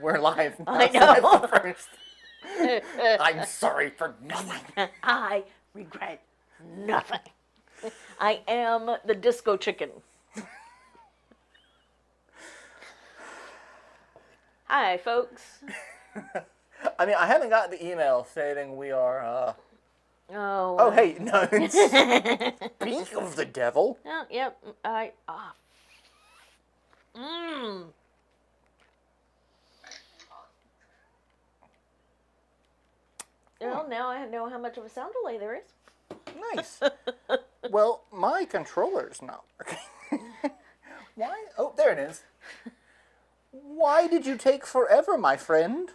We're live. I know. First. I'm sorry for nothing. I regret nothing. I am the disco chicken. Hi, folks. I mean, I haven't got the email stating we are, Oh, hey, no. Speak of the devil. Oh, yep. Mmm. Well, now I know how much of a sound delay there is. Nice. Well, my controller's not working. Why? Oh, there it is. Why did you take forever, my friend?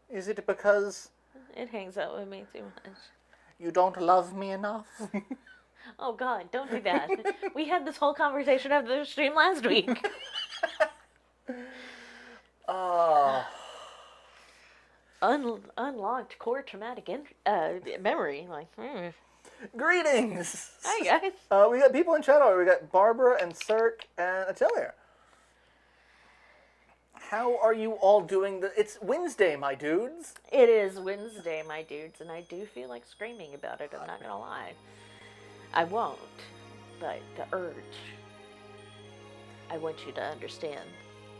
Is it because It hangs out with me too much. you don't love me enough? Oh, God, don't do that. We had this whole conversation after the stream last week. Oh. Unlocked core traumatic memory. Like, Greetings! Hi, guys. We got people in chat already. We got Barbara and Cirque and Atelier. How are you all doing? It's Wednesday, my dudes. It is Wednesday, my dudes, and I do feel like screaming about it. I'm not gonna lie. I won't, but the urge. I want you to understand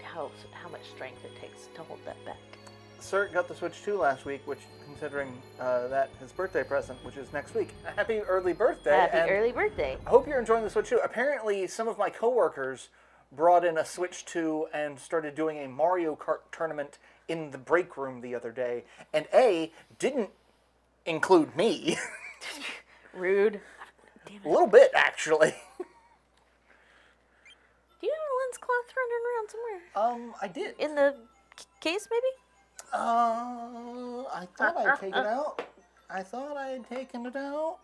how much strength it takes to hold that back. Cirque got the Switch 2 last week, which, considering that his birthday present, which is next week. Happy early birthday! Happy early birthday! I hope you're enjoying the Switch 2. Apparently, some of my coworkers brought in a Switch 2 and started doing a Mario Kart tournament in the break room the other day, and didn't include me. Rude. Damn it. A little bit, actually. Do you have a lens cloth running around somewhere? I did. In the case, maybe? I thought I'd taken it out. I thought I had taken it out.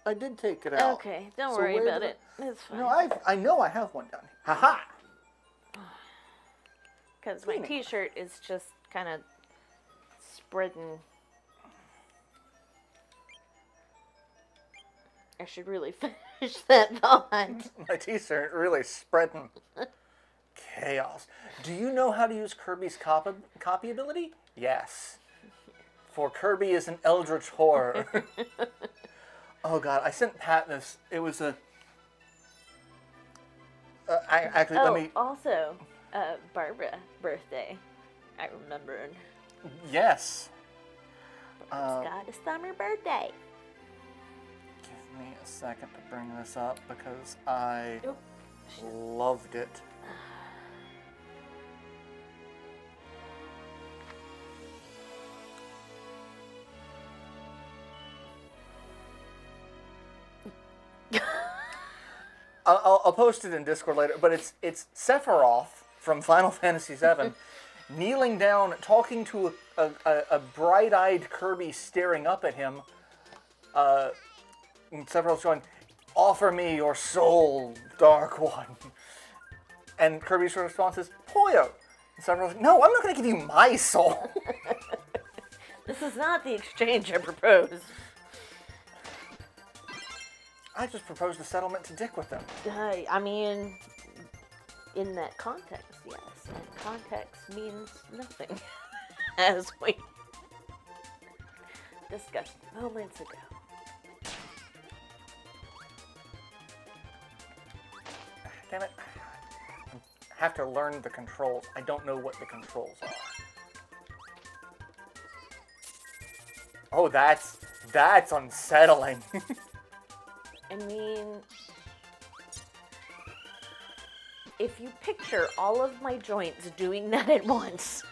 I did take it out. Okay, don't worry about it. It's fine. No, I know I have one down here. Haha! Because my t-shirt is just kind of spreading. I should really finish that thought. My t-shirt really spreading. Chaos. Do you know how to use Kirby's copy ability? Yes. For Kirby is an eldritch horror. Oh god, I sent Pat this. It was a... let me... also, Barbara birthday. I remembered. Yes. Barbara's got a summer birthday. Give me a second to bring this up because I loved it. I'll post it in Discord later, but it's Sephiroth from Final Fantasy VII kneeling down, talking to a bright-eyed Kirby staring up at him. And Sephiroth's going, "Offer me your soul, Dark One." And Kirby's response is, "Puyo." And Sephiroth's like, "No, I'm not going to give you my soul." This is not the exchange I proposed. I just proposed a settlement to dick with them. I mean, in that context, yes. And context means nothing, as we discussed moments ago. Damn it. I have to learn the controls. I don't know what the controls are. Oh, that's unsettling. I mean, if you picture all of my joints doing that at once.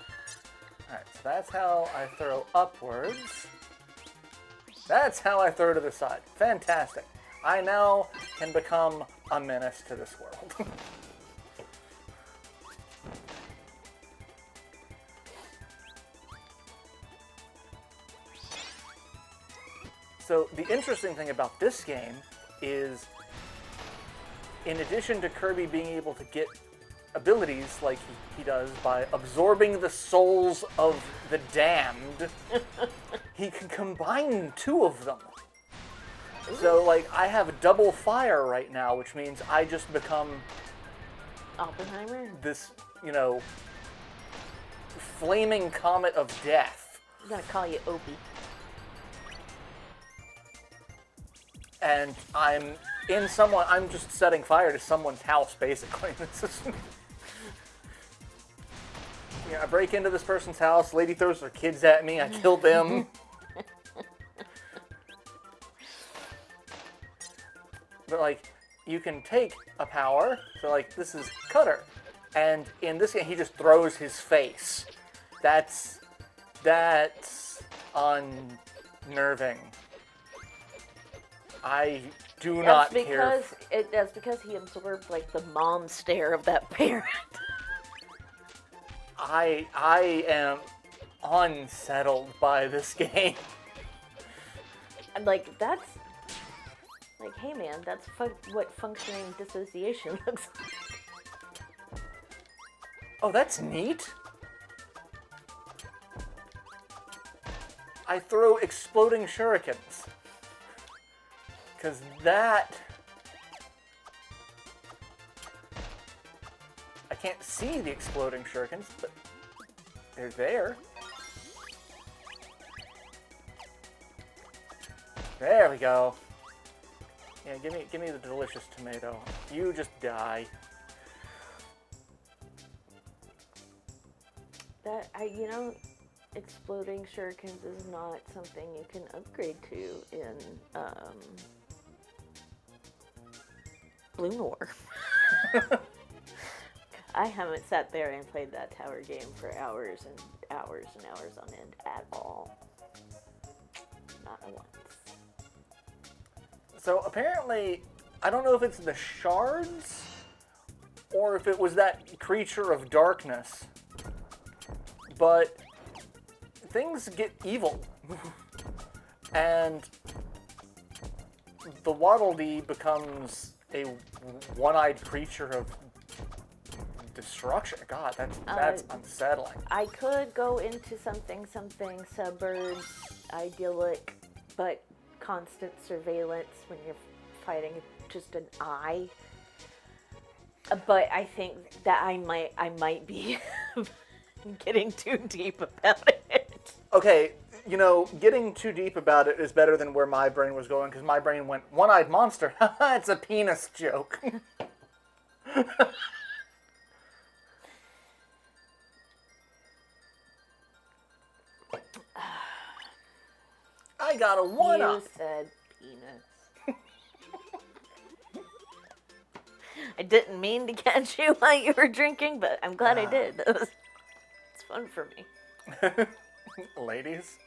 Alright, so that's how I throw upwards. That's how I throw to the side. Fantastic. I now can become a menace to this world. So the interesting thing about this game is, in addition to Kirby being able to get abilities like he does by absorbing the souls of the damned, he can combine two of them. So, like, I have double fire right now, which means I just become Oppenheimer? this, you know, flaming comet of death. I'm gonna call you Opie. And I'm just setting fire to someone's house, basically. Yeah, I break into this person's house, lady throws her kids at me, I kill them. But, like, you can take a power, so, like, this is Cutter. And in this game, he just throws his face. That's unnerving. I do not care. That's because he absorbed, like, the mom stare of that parent. I am unsettled by this game. And, like, that's... Like, hey, man, that's what functioning dissociation looks like. Oh, that's neat. I throw exploding shurikens. Because that... I can't see the exploding shurikens, but they're there. There we go. Yeah, give me the delicious tomato. You just die. Exploding shurikens is not something you can upgrade to in Blue Noir. I haven't sat there and played that tower game for hours and hours and hours on end at all. Not once. So apparently, I don't know if it's the Shards or if it was that creature of darkness, but things get evil. And the Waddle Dee becomes a one-eyed creature of destruction. God, that's unsettling. I could go into something suburbs, idyllic, but constant surveillance when you're fighting just an eye. But I think that I might be getting too deep about it. Okay, getting too deep about it is better than where my brain was going, because my brain went, one-eyed monster. It's a penis joke. I got a one-up. You said penis. I didn't mean to catch you while you were drinking, but I'm glad I did. It's fun for me. Ladies?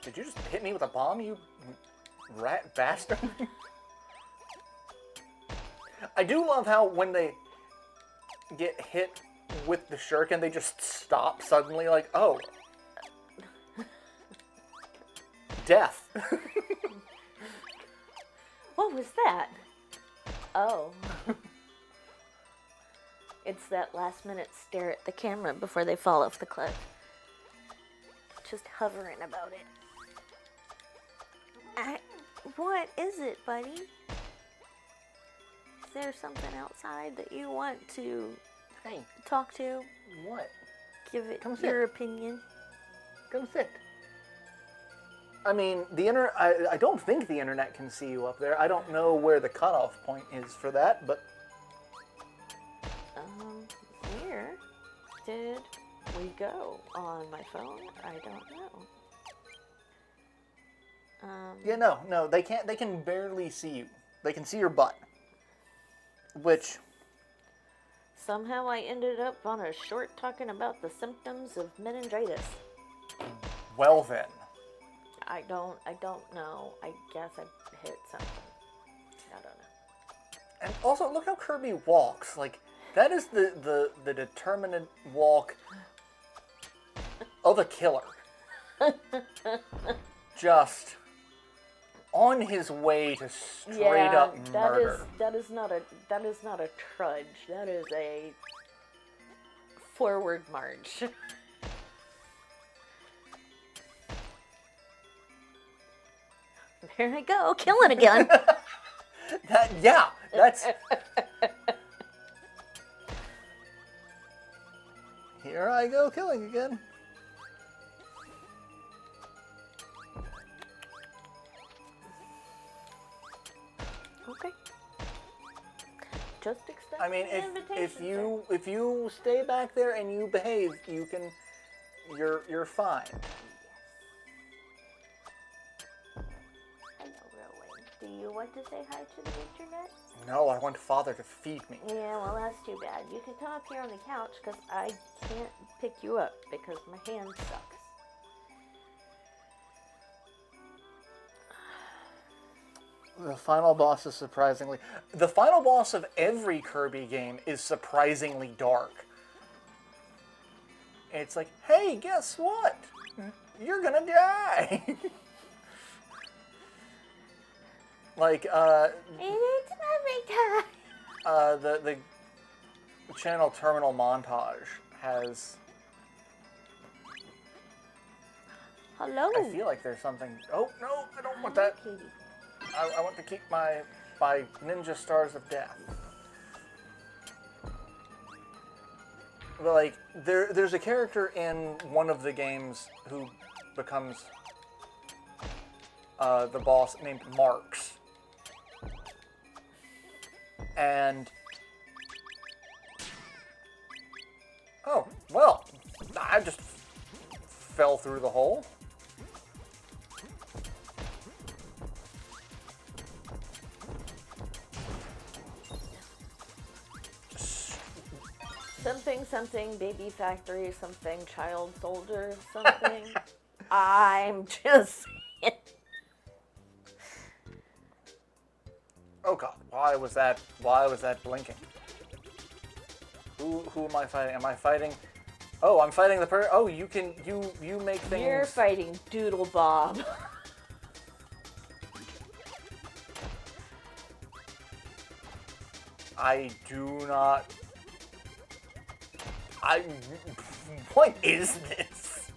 Did you just hit me with a bomb, you rat bastard? I do love how when they get hit with the shuriken, they just stop suddenly, like, oh. Death. What was that? Oh. It's that last minute stare at the camera before they fall off the cliff. Just hovering about it. What is it, buddy? Is there something outside that you want to talk to? What? Give it Come your sit. opinion. Come sit. I mean, I don't think the internet can see you up there. I don't know where the cutoff point is for that, but... Where did we go on my phone? I don't know. Yeah, no, they can't. They can barely see you. They can see your butt, which... Somehow I ended up on a short talking about the symptoms of meningitis. Well then. I don't know. I guess I hit something. I don't know. And also, look how Kirby walks. Like, that is the determined walk of a killer. Just on his way to straight up murder. That is not a trudge. That is a forward march. There I go, killing again. That's Here I go killing again. Okay. Just extend I mean, the invitation, if you stay back there and you behave, you're fine. Hello, Rowan. Do you want to say hi to the internet? No, I want Father to feed me. Yeah, well, that's too bad. You can come up here on the couch because I can't pick you up because my hand sucks. The final boss is surprisingly... The final boss of every Kirby game is surprisingly dark. It's like, hey, guess what? You're gonna die! Like, It's every time! the channel Terminal Montage has... Hello! I feel like there's something... Oh, no, I don't want that. Katie. I want to keep my Ninja Stars of Death. But like, there's a character in one of the games who becomes the boss named Marks. And... Oh, well, I just fell through the hole. Something, something, baby factory, something, child soldier, something. I'm just saying. Oh god, why was that blinking? Who am I fighting? Am I fighting? Oh, I'm fighting the oh, you make things. You're fighting Doodle Bob. I do not. What is this?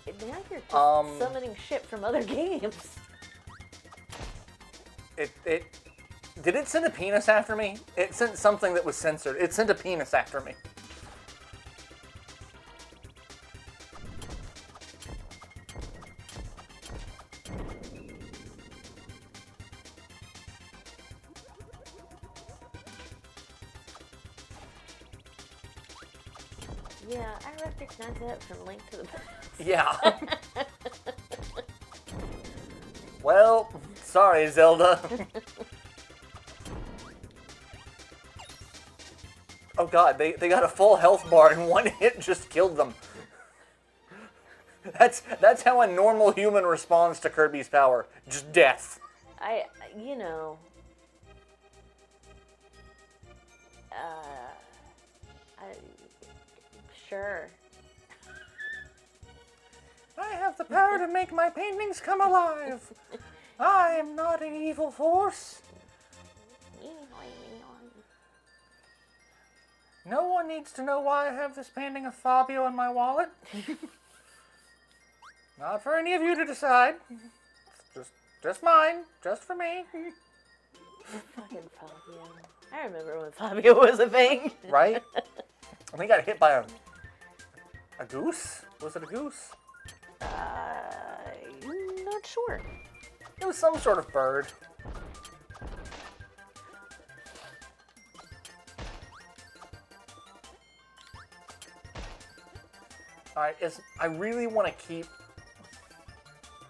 Now you're just summoning shit from other games. Did it send a penis after me? It sent something that was censored. It sent a penis after me. Yeah, I recognize that from Link to the Past. Yeah. Well, sorry, Zelda. Oh god, they got a full health bar and one hit just killed them. That's how a normal human responds to Kirby's power. Just death. You know... Sure. I have the power to make my paintings come alive. I am not an evil force. No one needs to know why I have this painting of Fabio in my wallet. Not for any of you to decide. Just mine. Just for me. Fucking Fabio. I remember when Fabio was a thing. Right? And he got hit by a goose? Was it a goose? I'm not sure. It was some sort of bird. Alright, I really want to keep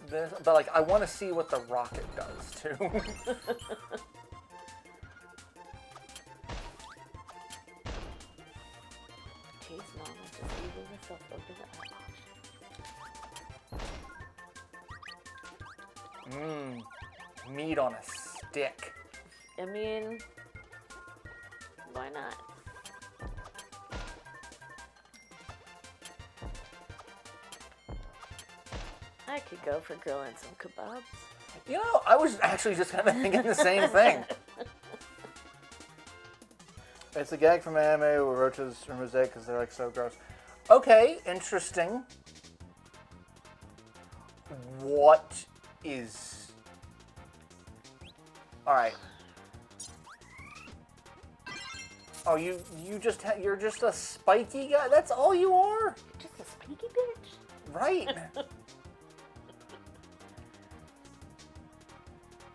this, but like, I want to see what the rocket does too. Jeez, Mom, I'm just leaving myself open to that option. Mmm, meat on a stick. I mean, why not? I could go for grilling some kebabs. You know, I was actually just kind of thinking the same thing. It's a gag from anime where roaches are mosaic because they're like so gross. Okay, interesting. What is... Alright. Oh, you're just a spiky guy. That's all you are. Just a spiky bitch. Right.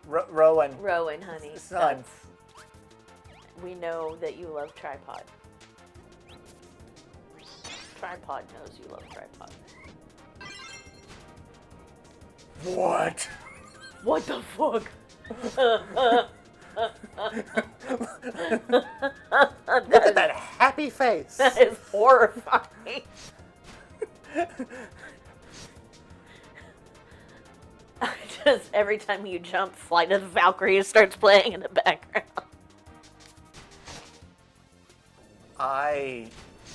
Rowan. Rowan, honey. Son. We know that you love tripod. Tripod knows you love tripod. What? What the fuck? Look at that happy face. That is horrifying. Just every time you jump, Flight of the Valkyries starts playing in the background. I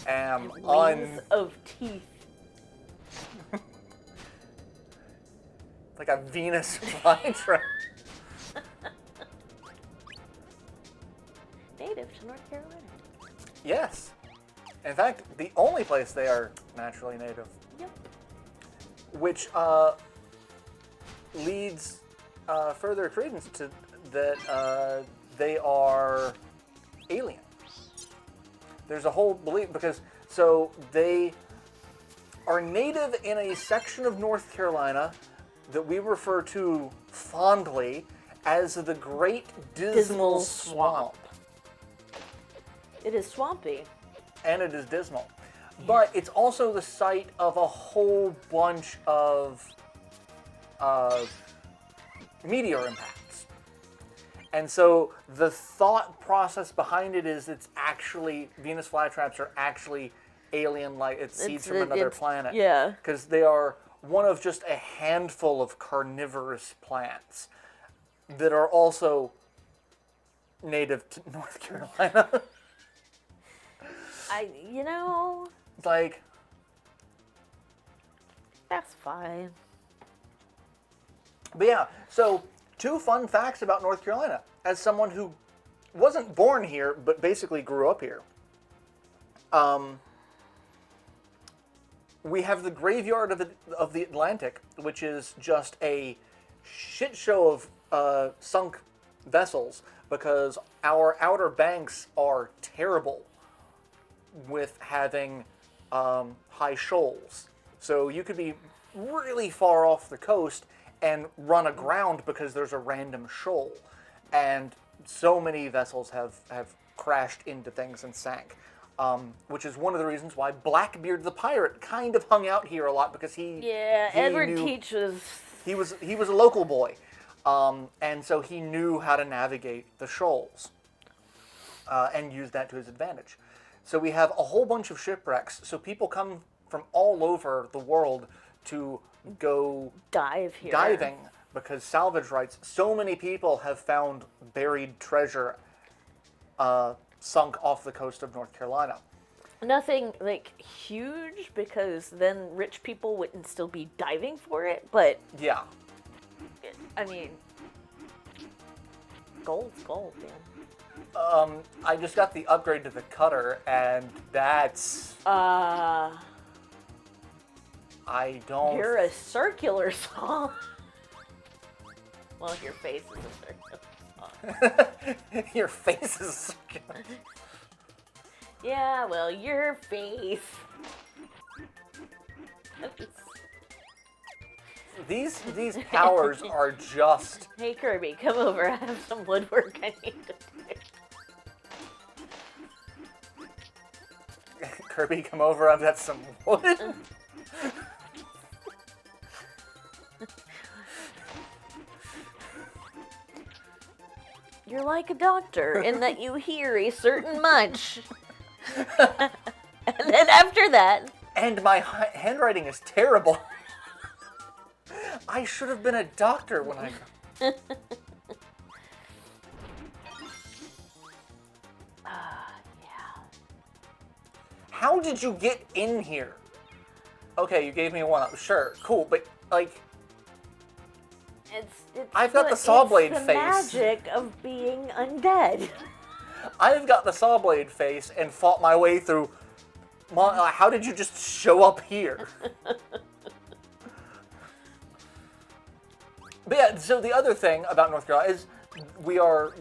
am Wings of teeth. like a Venus flytrap. Native to North Carolina. Yes. In fact, the only place they are naturally native. Yep. Which leads further credence to that they are alien. There's a whole belief because they are native in a section of North Carolina that we refer to fondly as the Great Dismal Swamp. It is swampy. And it is dismal. But it's also the site of a whole bunch of meteor impacts. And so the thought process behind it is it's actually, Venus flytraps are actually alien-like, it's seeds from another planet. Yeah. Because they are one of just a handful of carnivorous plants that are also native to North Carolina. Like, that's fine. But yeah, so 2 fun facts about North Carolina. As someone who wasn't born here, but basically grew up here. We have the graveyard of the Atlantic, which is just a shit show of sunk vessels because our outer banks are terrible with having high shoals. So you could be really far off the coast and run aground because there's a random shoal. And so many vessels have crashed into things and sank. Which is one of the reasons why Blackbeard the pirate kind of hung out here a lot because Edward Teach was... He was a local boy. And so he knew how to navigate the shoals and use that to his advantage. So we have a whole bunch of shipwrecks. So people come from all over the world to go diving because salvage rights. So many people have found buried treasure sunk off the coast of North Carolina. Nothing like huge because then rich people wouldn't still be diving for it, but yeah, I mean, gold's gold, man. I just got the upgrade to the cutter, and that's... I don't... You're a circular saw. Well, your face is a circular saw. Your face is circular. Yeah, well, your face. These powers are just... Hey, Kirby, come over. I have some woodwork I need to do. Kirby, come over. I've got some wood. You're like a doctor in that you hear a certain much. And then after that... And my handwriting is terrible. I should have been a doctor when I... yeah. How did you get in here? Okay, you gave me a 1-up. Sure, cool, but, like... I've got the saw blade face. It's the magic of being undead. I've got the saw blade face and fought my way through... How did you just show up here? But yeah, so the other thing about North Carolina is we are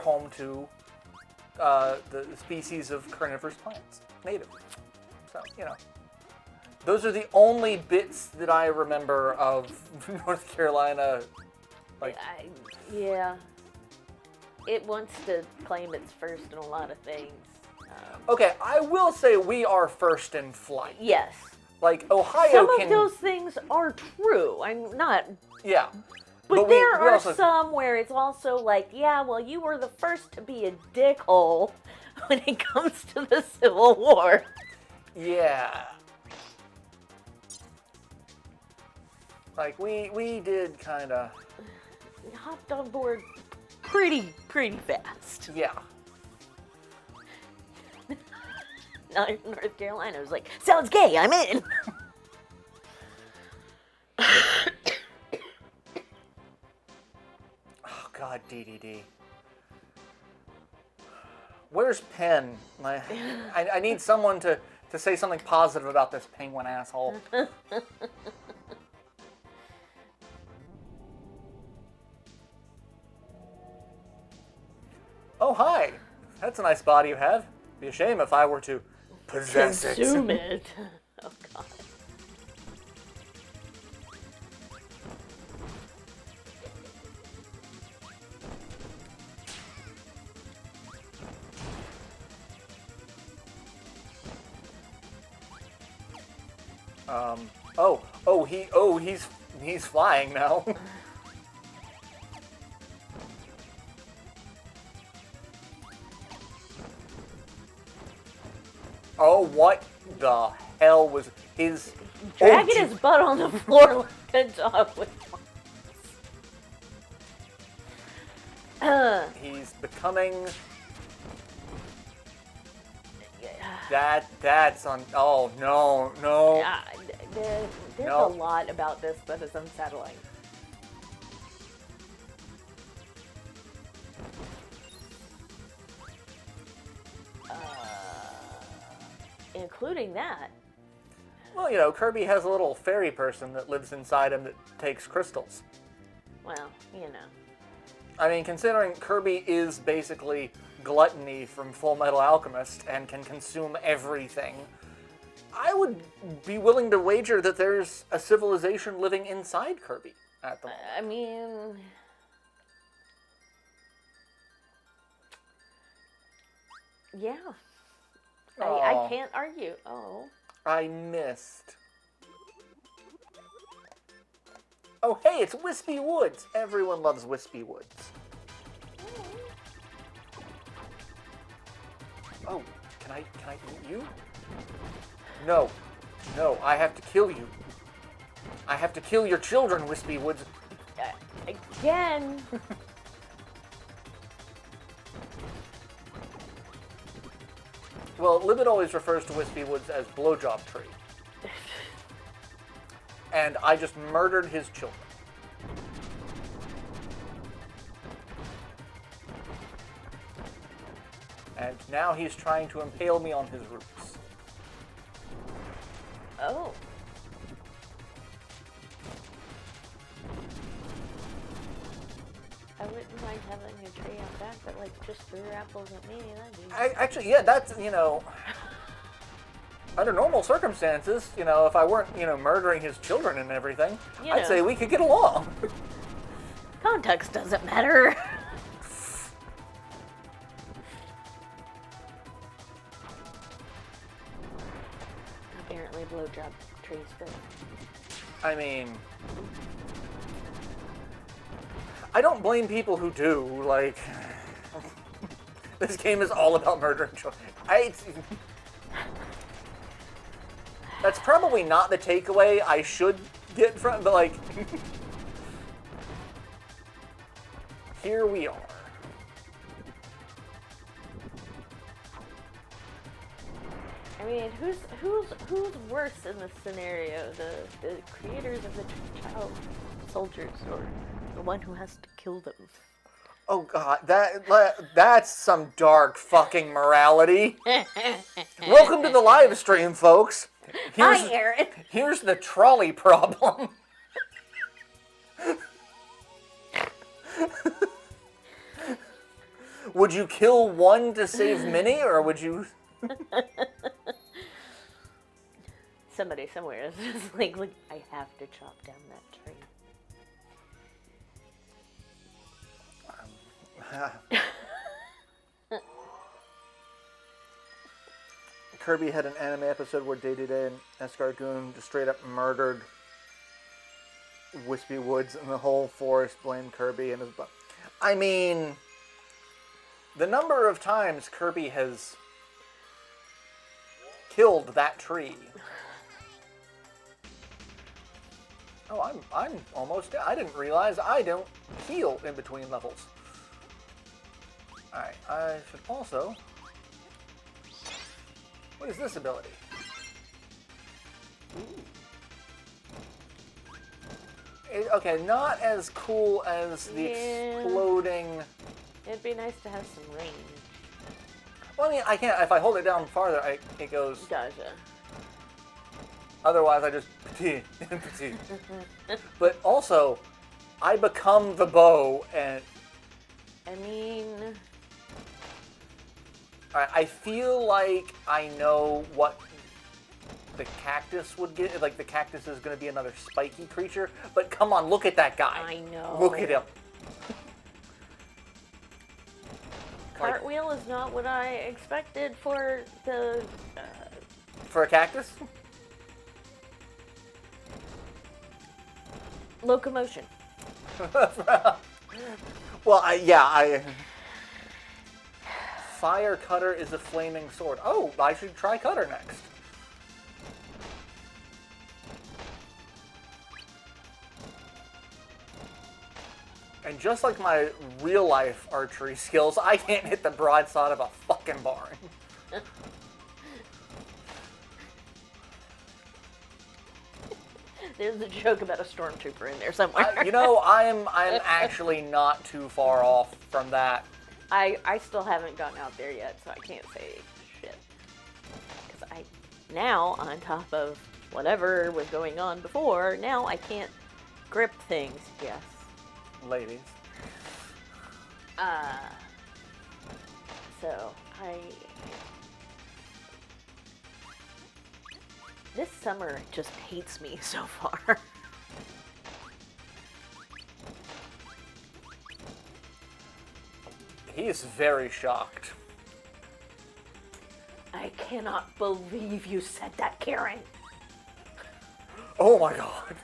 home to the species of carnivorous plants, native. So, you know. Those are the only bits that I remember of North Carolina. Like, yeah. It wants to claim it's first in a lot of things. okay, I will say we are first in flight. Yes. Like, Ohio Some can... of those things are true. I'm not... Yeah. But there are some where it's also like, yeah, well, you were the first to be a dickhole when it comes to the Civil War. Yeah. Like, we did kind of... Hopped on board pretty fast. Yeah. North Carolina was like, sounds gay, I'm in. Oh, God, DDD. Where's Penn? I need someone to say something positive about this penguin asshole. Oh, hi. That's a nice body you have. Be a shame if I were to possess it. Consume it. Oh, God. He's flying now. Oh, what the hell was his... Dragging his butt on the floor like a dog with He's becoming... That's on... Oh, no. There's a lot about this that is unsettling. Including that. Well, you know, Kirby has a little fairy person that lives inside him that takes crystals. Well, you know. I mean, considering Kirby is basically Gluttony from Full Metal Alchemist and can consume everything, I would be willing to wager that there's a civilization living inside Kirby at the moment. I mean... Yeah. I can't argue. Oh. I missed. Oh, hey, it's Wispy Woods. Everyone loves Wispy Woods. Oh, can I eat you? No. No, I have to kill you. I have to kill your children, Wispy Woods. Again. Well, Libet always refers to Wispy Woods as Blowjob Tree. And I just murdered his children. And now he's trying to impale me on his roots. Oh. I wouldn't mind having a tree out back, but like just threw apples at me, that'd be... Actually, yeah, that's, you know, under normal circumstances, you know, if I weren't, you know, murdering his children and everything, I'd say we could get along. Context doesn't matter. Apparently blowjob trees, but... I mean... I don't blame people who do, like... This game is all about murdering children. That's probably not the takeaway I should get from, but like... Here we are. I mean, who's worse in this scenario? The creators of the child soldiers, or the one who has to kill them? Oh God, that's some dark fucking morality. Welcome to the live stream, folks. Hi, Aaron. Here's the trolley problem. Would you kill one to save many, or would you... Somebody somewhere is just like, look, I have to chop down that tree. Kirby had an anime episode where Day-to-Day and Escargoon just straight up murdered Wispy Woods, and the whole forest blamed Kirby and his butt. I mean, the number of times Kirby has killed that tree. Oh, I'm almost dead. I didn't realize I don't heal in between levels. Alright, I should also... What is this ability? Ooh. Okay, not as cool as the exploding... It'd be nice to have some range. Well, I mean, I can't... If I hold it down farther, it goes... Gotcha. Otherwise, I just... But also, I become the bow, and... I mean... I feel like I know what the cactus would get. Like, the cactus is going to be another spiky creature. But come on, look at that guy. I know. Look at him. Cartwheel is not what I expected for the... For a cactus? Locomotion. Well, Fire Cutter is a flaming sword. Oh, I should try Cutter next. And just like my real-life archery skills, I can't hit the broadside of a fucking barn. There's a joke about a stormtrooper in there somewhere. I'm actually not too far off from that. I still haven't gotten out there yet, so I can't say shit. Because now, on top of whatever was going on before, now I can't grip things. Yes. Ladies. So, this summer just hates me so far. He is very shocked. I cannot believe you said that, Karen. Oh my god.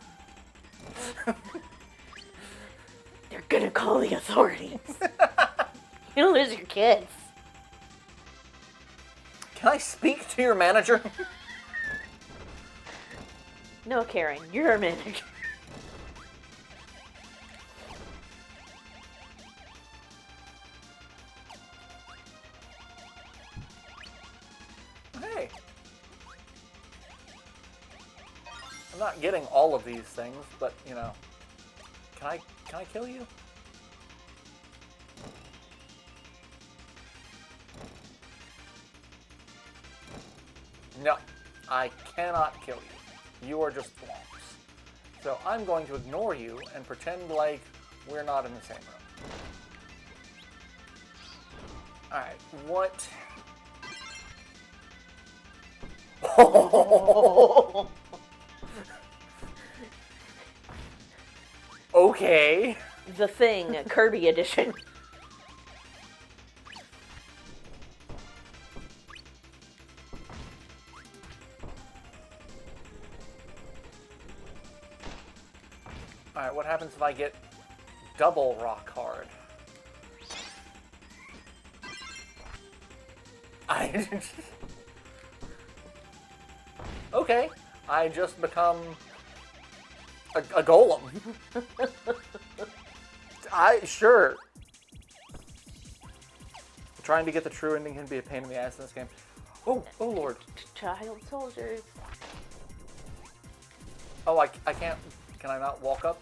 They're gonna call the authorities. You'll lose your kids. Can I speak to your manager? No, Karen, you're a manager. Hey. I'm not getting all of these things, but, you know. Can I kill you? No, I cannot kill you. You are just blobs. So I'm going to ignore you and pretend like we're not in the same room. Alright, what... Okay. The Thing, Kirby edition. Alright, what happens if I get double rock hard? Okay, I just become a golem. Sure. Trying to get the true ending can be a pain in the ass in this game. Oh lord. Child soldiers. Oh, I can't. Can I not walk up?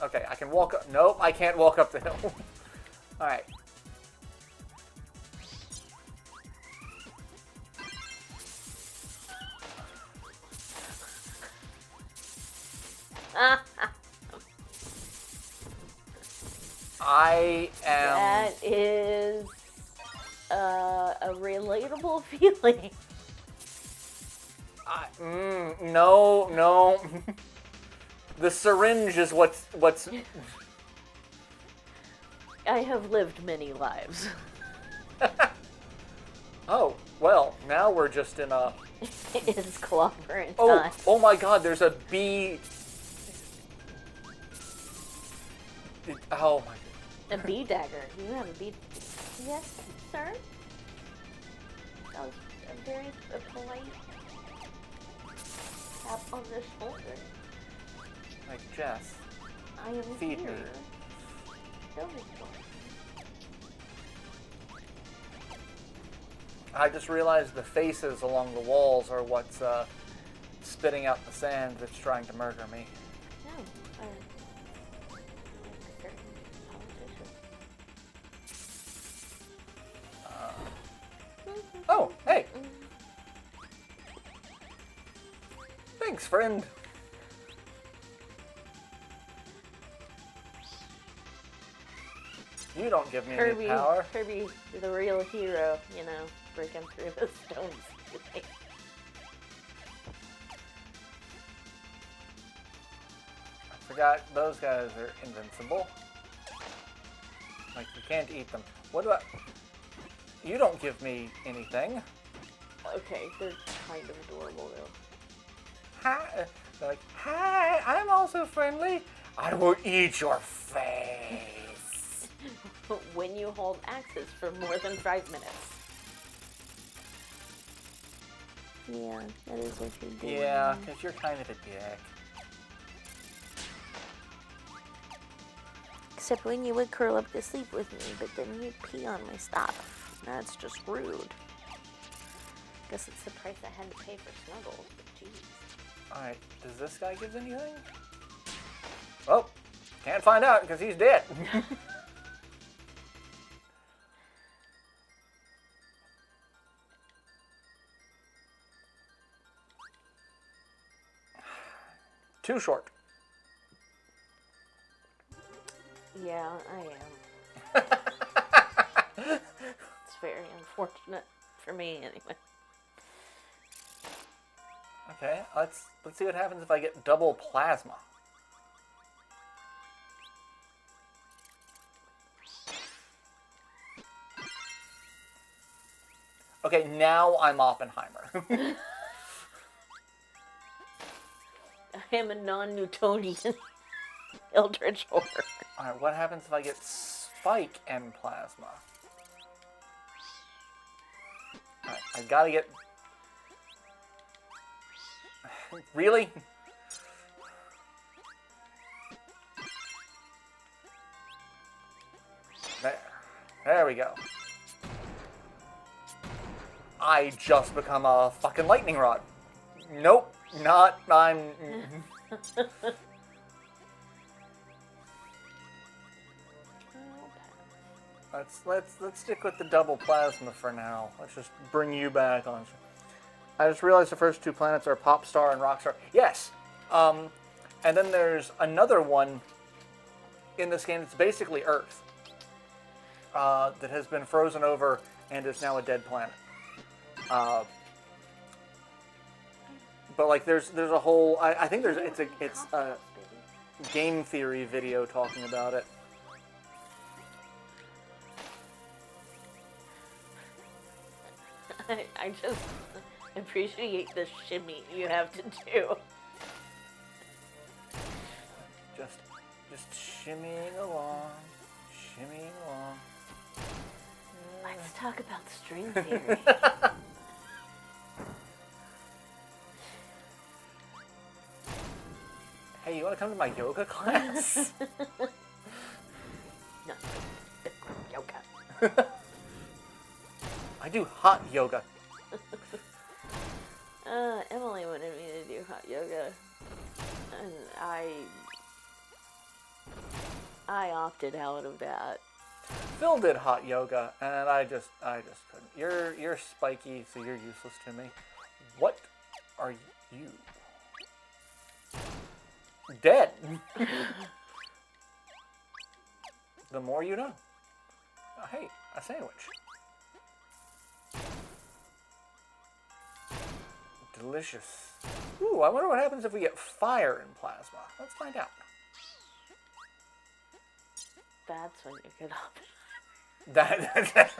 Okay, I can walk up. Nope, I can't walk up the hill. Alright. I am... That is a relatable feeling. No, no. The syringe is what's... I have lived many lives. Oh, well, now we're just in a... It's clobbering Oh, time. oh my god, there's a bee... Oh my... A bee dagger. You have a bee... Yes, sir? That was a very polite tap on the shoulder. Like, Jess, I am feed here. me. Don't ignore me. I just realized the faces along the walls are what's spitting out the sand that's trying to murder me. No, like certain politicians. Oh, hey! Thanks, friend. You don't give me any power. Kirby, the real hero, you know, breaking through the stones. I forgot those guys are invincible. Like, you can't eat them. What about... You don't give me anything. Okay, they're kind of adorable though. Hi. They're like, hi, I'm also friendly. I will eat your face. When you hold axes for more than 5 minutes. Yeah, that is what you're doing. Yeah, because you're kind of a dick. Except when you would curl up to sleep with me, but then you'd pee on my stuff. That's just rude. Guess it's the price I had to pay for snuggles, but jeez. Alright, does this guy give anything? Oh, can't find out because he's dead. Too short. Yeah, I am. It's very unfortunate for me, anyway. Okay, let's see what happens if I get double plasma. Okay, now I'm Oppenheimer. I am a non-Newtonian Eldritch Horror. Alright, what happens if I get Spike and plasma? Alright, I gotta get... Really? There we go. I just become a fucking lightning rod. Nope, not. I'm. Let's stick with the double plasma for now. Let's just bring you back on. I just realized the first two planets are Popstar and Rockstar. Yes. And then there's another one in this game. It's basically Earth that has been frozen over and is now a dead planet. But like, there's a whole. I think it's a game theory video talking about it. I just appreciate the shimmy you have to do. Just shimmying along, shimmying along. Let's talk about string theory. Hey, you want to come to my yoga class? No, yoga. I do hot yoga. Emily wanted me to do hot yoga, and I opted out of that. Phil did hot yoga, and I just couldn't. You're spiky, so you're useless to me. What are you? Dead. the more you know. Oh, hey, a sandwich. Delicious. Ooh, I wonder what happens if we get fire in plasma. Let's find out. That's when you get up. That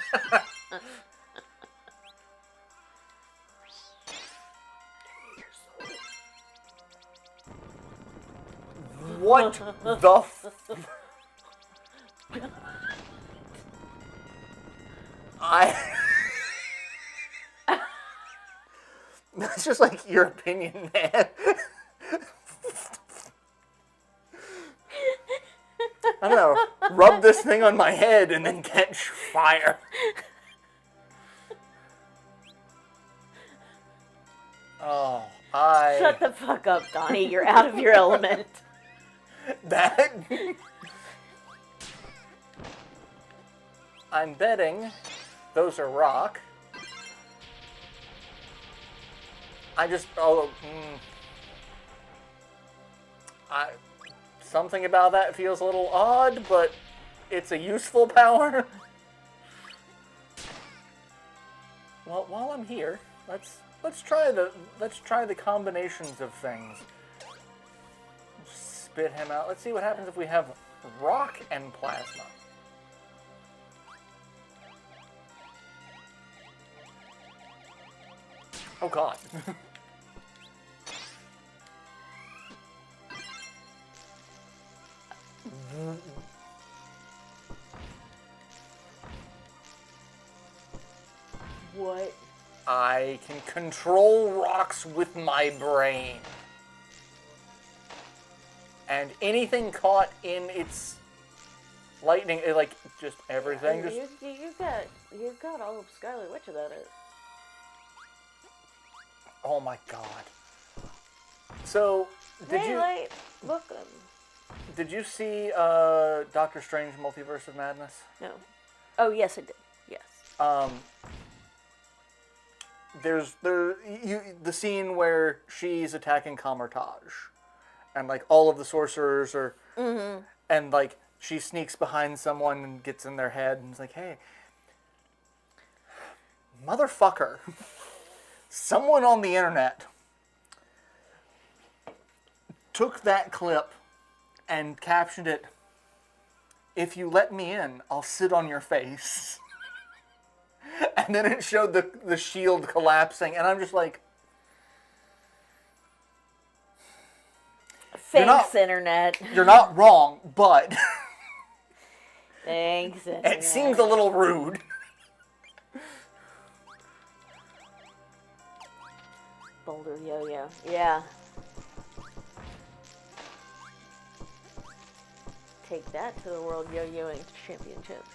What the That's just like your opinion, man. I'm gonna rub this thing on my head and then catch fire. Oh, Shut the fuck up, Donnie. You're out of your element. That... I'm betting those are rock. Something about that feels a little odd, but it's a useful power. Well, while I'm here, let's try the combinations of things. Spit him out. Let's see what happens if we have rock and plasma. Oh God. What? I can control rocks with my brain. And anything caught in its lightning, like, just everything. You got all of Scarlet Witch about it. Oh my God. So, did you see Doctor Strange Multiverse of Madness? No. Oh, yes, I did. Yes. There's the scene where she's attacking Camertage, and like all of the sorcerers are, and like she sneaks behind someone and gets in their head and is like, "Hey, motherfucker!" Someone on the internet took that clip and captioned it, "If you let me in, I'll sit on your face." And then it showed the shield collapsing, and I'm just like... Thanks, Internet. You're not wrong, but... Thanks, Internet. It seems a little rude. Boulder Yo-Yo. Yeah. Take that to the World Yo-Yoing Championships.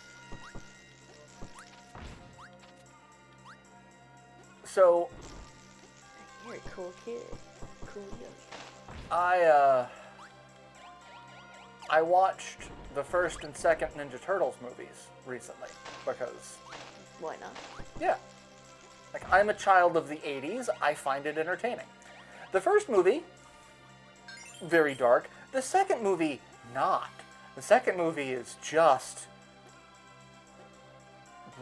So, you're a cool kid. Cool yo. I watched the first and second Ninja Turtles movies recently because... Why not? Yeah. Like, I'm a child of the 80s. I find it entertaining. The first movie, very dark. The second movie, not. The second movie is just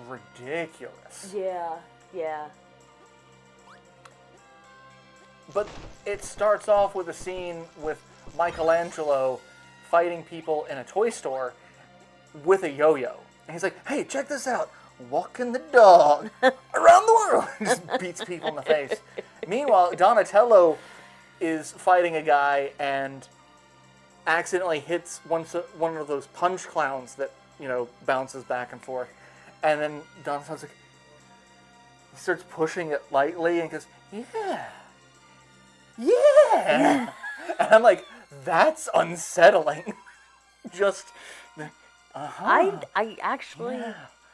ridiculous. Yeah, yeah. But it starts off with a scene with Michelangelo fighting people in a toy store with a yo-yo. And he's like, "Hey, check this out. Walking the dog around the world." Just beats people in the face. Meanwhile, Donatello is fighting a guy and accidentally hits one of those punch clowns that, you know, bounces back and forth. And then Donatello's like, he starts pushing it lightly and goes, "Yeah. Yeah." And I'm like, that's unsettling. Just, I actually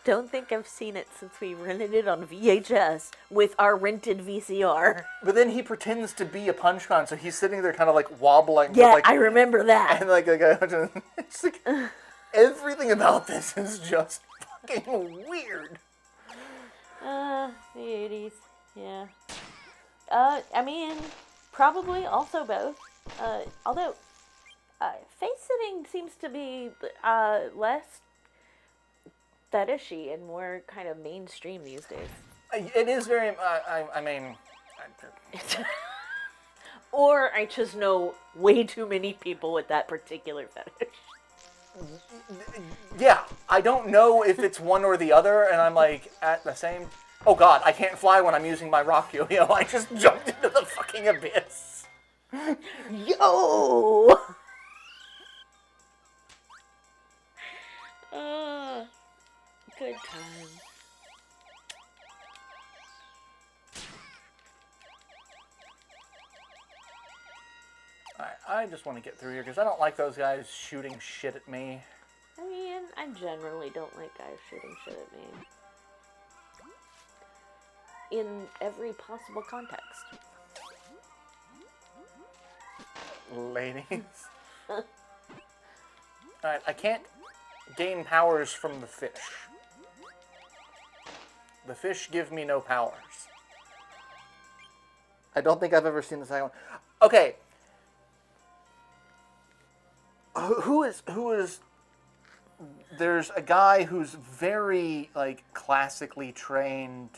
don't think I've seen it since we rented it on VHS with our rented VCR. But then he pretends to be a punch clown, so he's sitting there kind of like wobbling. Yeah, with, like, I remember that. And like, it's like everything about this is just fucking weird. The 80s, yeah. I mean, probably also both. Although face sitting seems to be less fetishy and more kind of mainstream these days. It is very. I mean. Or I just know way too many people with that particular fetish. Yeah, I don't know if it's one or the other, and I'm like at the same. Oh God, I can't fly when I'm using my rock yo-yo. I just jumped into the fucking abyss. Yo! Good time. Alright, I just want to get through here because I don't like those guys shooting shit at me. I mean, I generally don't like guys shooting shit at me. In every possible context. Ladies. Alright, I can't gain powers from the fish. The fish give me no powers. I don't think I've ever seen the second one. Okay. Who is... There's a guy who's very, like, classically trained...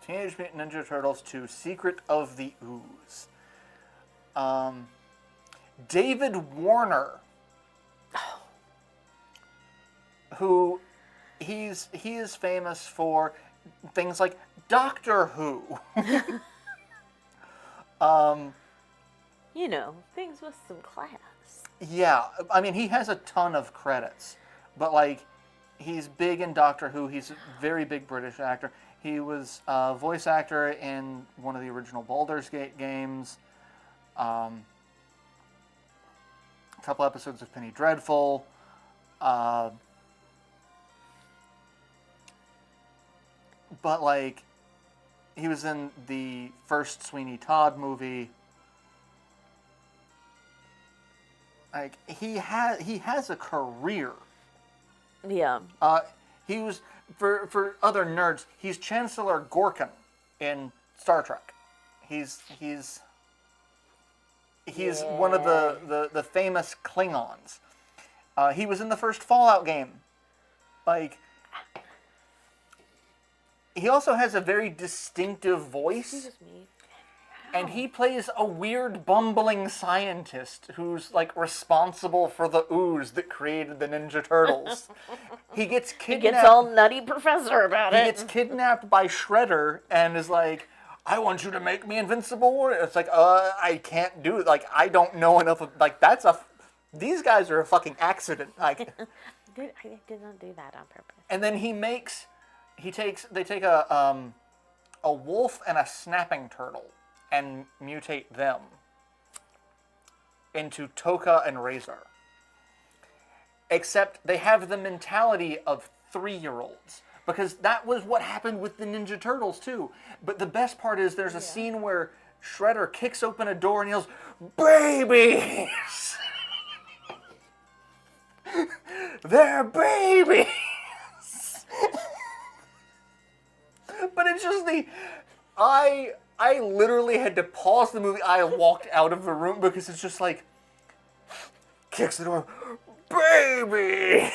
Teenage Mutant Ninja Turtles 2, Secret of the Ooze. David Warner, who he is famous for things like Doctor Who. You know, things with some class. Yeah, I mean, he has a ton of credits, but like, he's big in Doctor Who. He's a very big British actor. He was a voice actor in one of the original Baldur's Gate games. A couple episodes of Penny Dreadful. But like, he was in the first Sweeney Todd movie. Like, he has a career. Yeah. He was, for other nerds, he's Chancellor Gorkin in Star Trek. He's one of the famous Klingons. He was in the first Fallout game. Like, he also has a very distinctive voice. Excuse me. And he plays a weird, bumbling scientist who's, like, responsible for the ooze that created the Ninja Turtles. He gets kidnapped. He gets all nutty professor about it. He gets kidnapped by Shredder and is like, I want you to make me invincible warrior. It's like, I can't do it. Like, I don't know enough of, like, these guys are a fucking accident. Like, I did not do that on purpose. and then they take a wolf and a snapping turtle and mutate them into Toka and Razor. Except they have the mentality of 3-year-olds. Because that was what happened with the Ninja Turtles, too. But the best part is there's a scene where Shredder kicks open a door and yells, "Babies! They're babies!" But it's just I literally had to pause the movie. I walked out of the room because it's just like, kicks the door, "Baby!"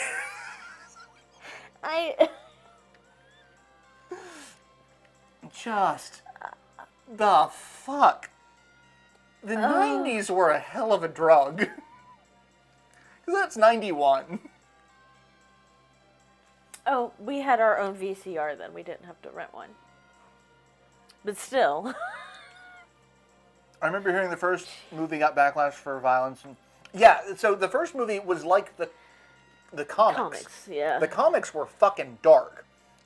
Just the fuck. The 90s were a hell of a drug. Because that's 91. Oh, we had our own VCR then. We didn't have to rent one. But still. I remember hearing the first movie got backlash for violence. And yeah, so the first movie was like the comics. Yeah. The comics were fucking dark.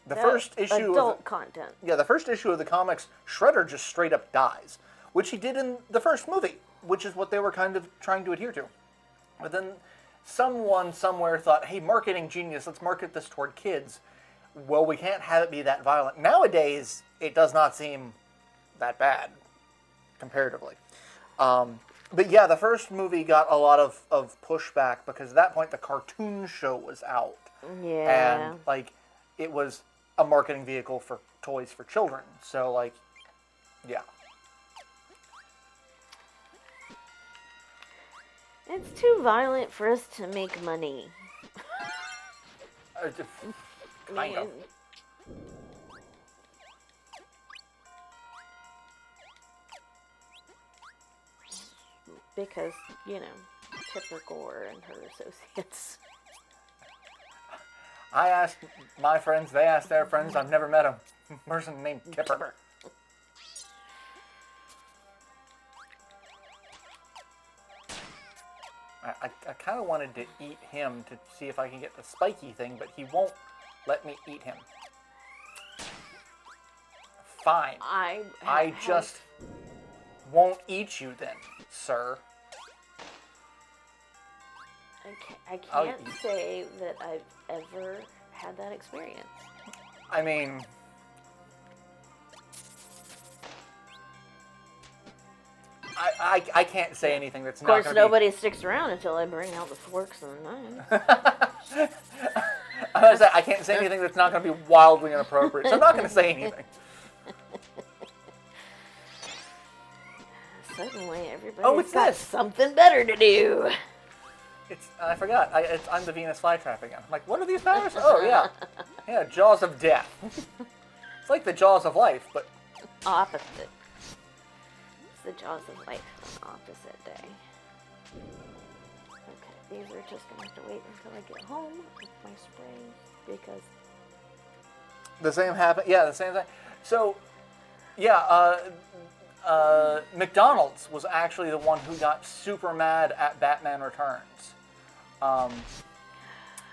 The first issue adult content. Yeah, the first issue of the comics, Shredder just straight up dies, which he did in the first movie, which is what they were kind of trying to adhere to. But then someone somewhere thought, hey, marketing genius, let's market this toward kids. Well, we can't have it be that violent. Nowadays, it does not seem that bad, comparatively. But yeah, the first movie got a lot of pushback because at that point the cartoon show was out. Yeah. And, like, it was a marketing vehicle for toys for children. So, like, yeah. It's too violent for us to make money. Kind of. Because, you know, Tipper Gore and her associates. I asked my friends, they asked their friends. I've never met a person named Tipper. I kind of wanted to eat him to see if I can get the spiky thing, but he won't let me eat him. Fine. I just won't eat you then, sir. I can't say that I've ever had that experience. I mean, I can't say anything that's not going to be... Of course, nobody sticks around until I bring out the forks and the knives. I can't say anything that's not going to be wildly inappropriate, so I'm not going to say anything. Suddenly, everybody's got this. something better to do. I forgot. I'm the Venus flytrap again. I'm like, what are these powers? Oh, yeah. Yeah, Jaws of Death. It's like the Jaws of Life, but... Opposite. It's the Jaws of Life on opposite day. Okay, these are just going to have to wait until I get home with my spray, because... The same happened. Yeah, the same thing. So, yeah, McDonald's was actually the one who got super mad at Batman Returns.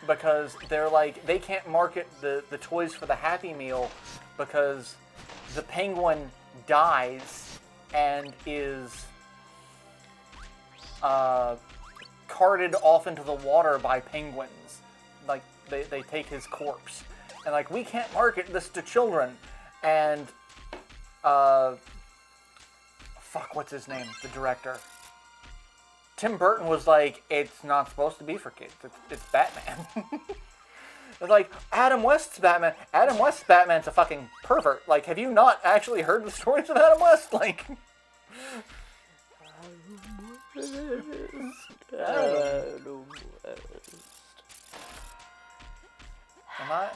Because they're like, they can't market the toys for the Happy Meal because the penguin dies and is carted off into the water by penguins. Like, they take his corpse. And like, we can't market this to children. And, fuck, what's his name? The director. Tim Burton was like, it's not supposed to be for kids. It's Batman. It's like, Adam West's Batman. Adam West's Batman's a fucking pervert. Like, have you not actually heard the stories of Adam West? Like... Adam West. Am I?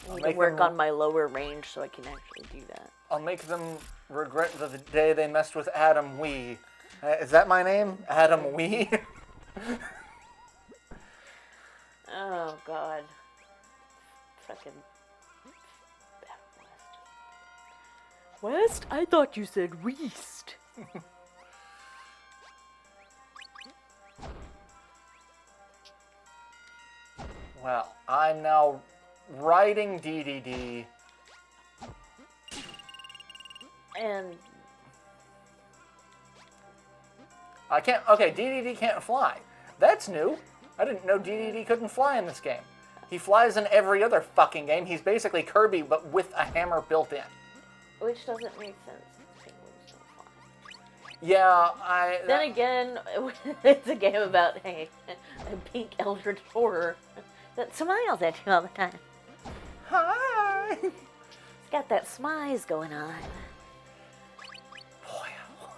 I need to work on my lower range so I can actually do that. I'll make them regret the day they messed with Adam Wee. Is that my name? Adam Wee? Oh, God. Fucking... West. West? I thought you said West. Well, I'm now writing DDD. And... I can't... Okay, DDD can't fly. That's new. I didn't know DDD couldn't fly in this game. He flies in every other fucking game. He's basically Kirby, but with a hammer built in. Which doesn't make sense. Penguins don't fly. Yeah, Then again, it's a game about a pink eldritch horror that smiles at you all the time. Hi! It's got that smize going on. Puyo.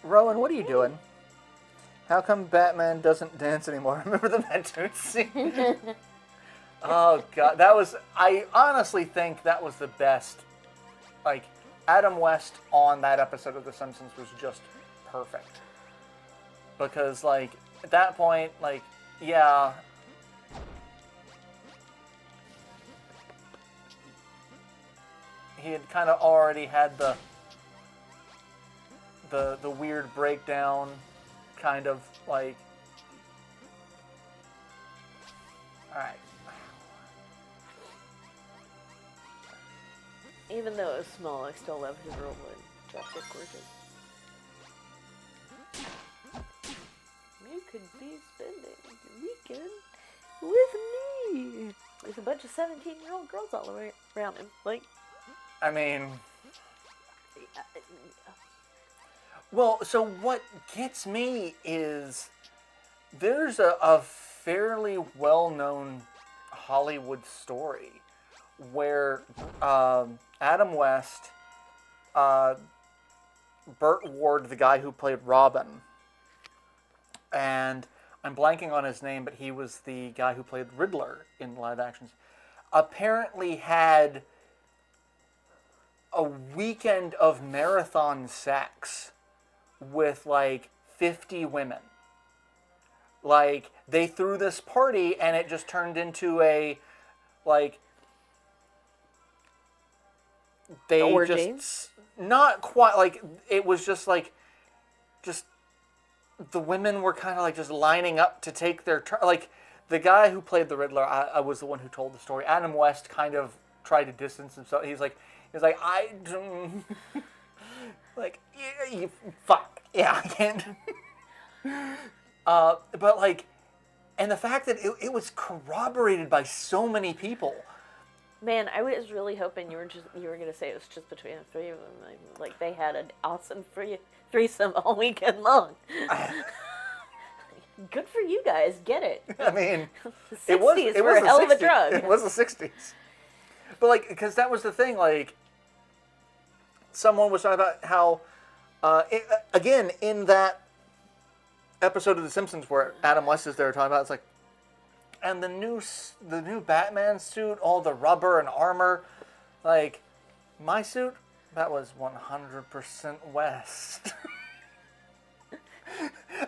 Rowan, what are you doing? How come Batman doesn't dance anymore? Remember the Metoon scene? Oh, God. That was... I honestly think that was the best. Like, Adam West on that episode of The Simpsons was just perfect. Because, like, at that point, like, yeah... He had kind of already had the weird breakdown, kind of like, all right. Even though it was small, I still love his role in Justice Gorgeous. You could be spending your weekend with me, with a bunch of 17-year-old girls all around him, like. I mean, well, so what gets me is there's a fairly well-known Hollywood story where Adam West, Burt Ward, the guy who played Robin, and I'm blanking on his name, but he was the guy who played Riddler in live actions, apparently had a weekend of marathon sex with like 50 women. Like, they threw this party and it just turned into a, like, they orgy? just, not quite, like, it was just like, just, the women were kind of like just lining up to take their turn. Like, the guy who played the Riddler, I was the one who told the story. Adam West kind of tried to distance himself. He's like, I don't, like, you fuck, yeah, I can't. But like, and the fact that it was corroborated by so many people. Man, I was really hoping you were gonna say it was just between the three of them. Like they had an awesome threesome all weekend long. Good for you guys, get it. I mean, the 60s were a hell of a drug. It was the 60s. But like, because that was the thing, like, someone was talking about how, again, in that episode of The Simpsons where Adam West is there talking about, it's like, and the new Batman suit, all the rubber and armor, like, my suit, that was 100% West.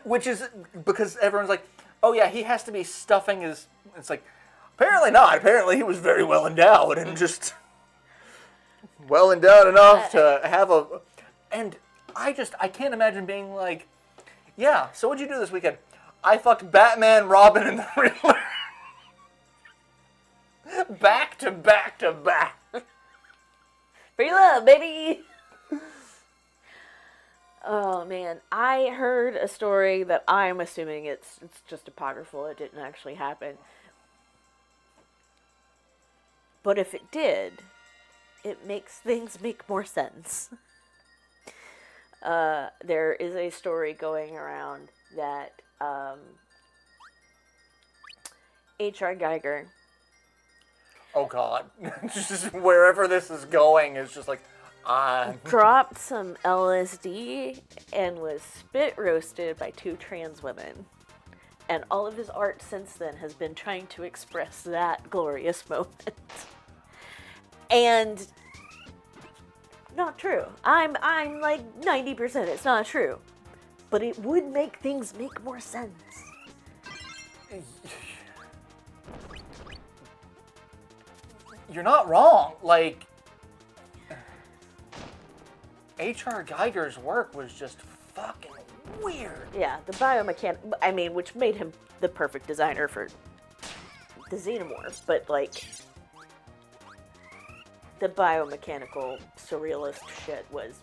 Which is because everyone's like, oh yeah, he has to be stuffing his, it's like, apparently not. Apparently he was very well endowed and just well endowed enough to have a, and I can't imagine being like, yeah, so what'd you do this weekend? I fucked Batman, Robin, and the Riddler. Back to back to back. Free love, baby! Oh, man. I heard a story that I'm assuming it's just apocryphal. It didn't actually happen. But if it did, it makes things make more sense. There is a story going around that H.R. Geiger... Oh, God. Just wherever this is going is just like, dropped some LSD and was spit roasted by 2 trans women. And all of his art since then has been trying to express that glorious moment. And not true. I'm like 90% it's not true. But it would make things make more sense. You're not wrong. Like, H.R. Geiger's work was just fucking weird. Yeah, the biomechanic, I mean, which made him the perfect designer for the xenomorph, but like, the biomechanical surrealist shit was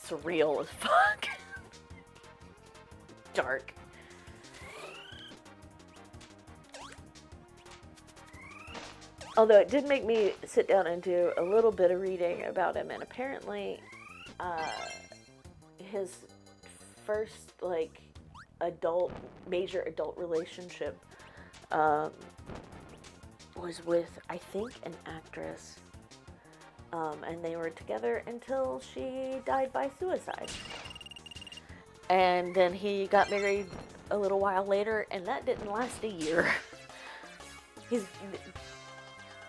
surreal as fuck. Dark. Although it did make me sit down and do a little bit of reading about him, and apparently his first, like, major adult relationship was with, I think, an actress. And they were together until she died by suicide. And then he got married a little while later, and that didn't last a year.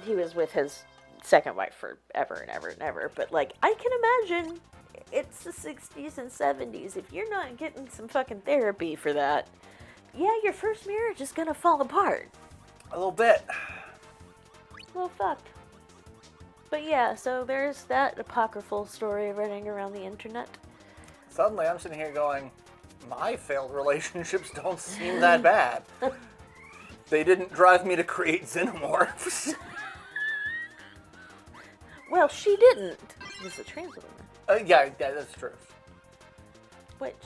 He was with his second wife forever and ever and ever. But, like, I can imagine it's the 60s and 70s. If you're not getting some fucking therapy for that, yeah, your first marriage is gonna fall apart. A little bit. A little fucked. But yeah, so there's that apocryphal story running around the internet. Suddenly I'm sitting here going, my failed relationships don't seem that bad. They didn't drive me to create xenomorphs. Well, she didn't. It was a trans woman. Yeah, that's true. Which,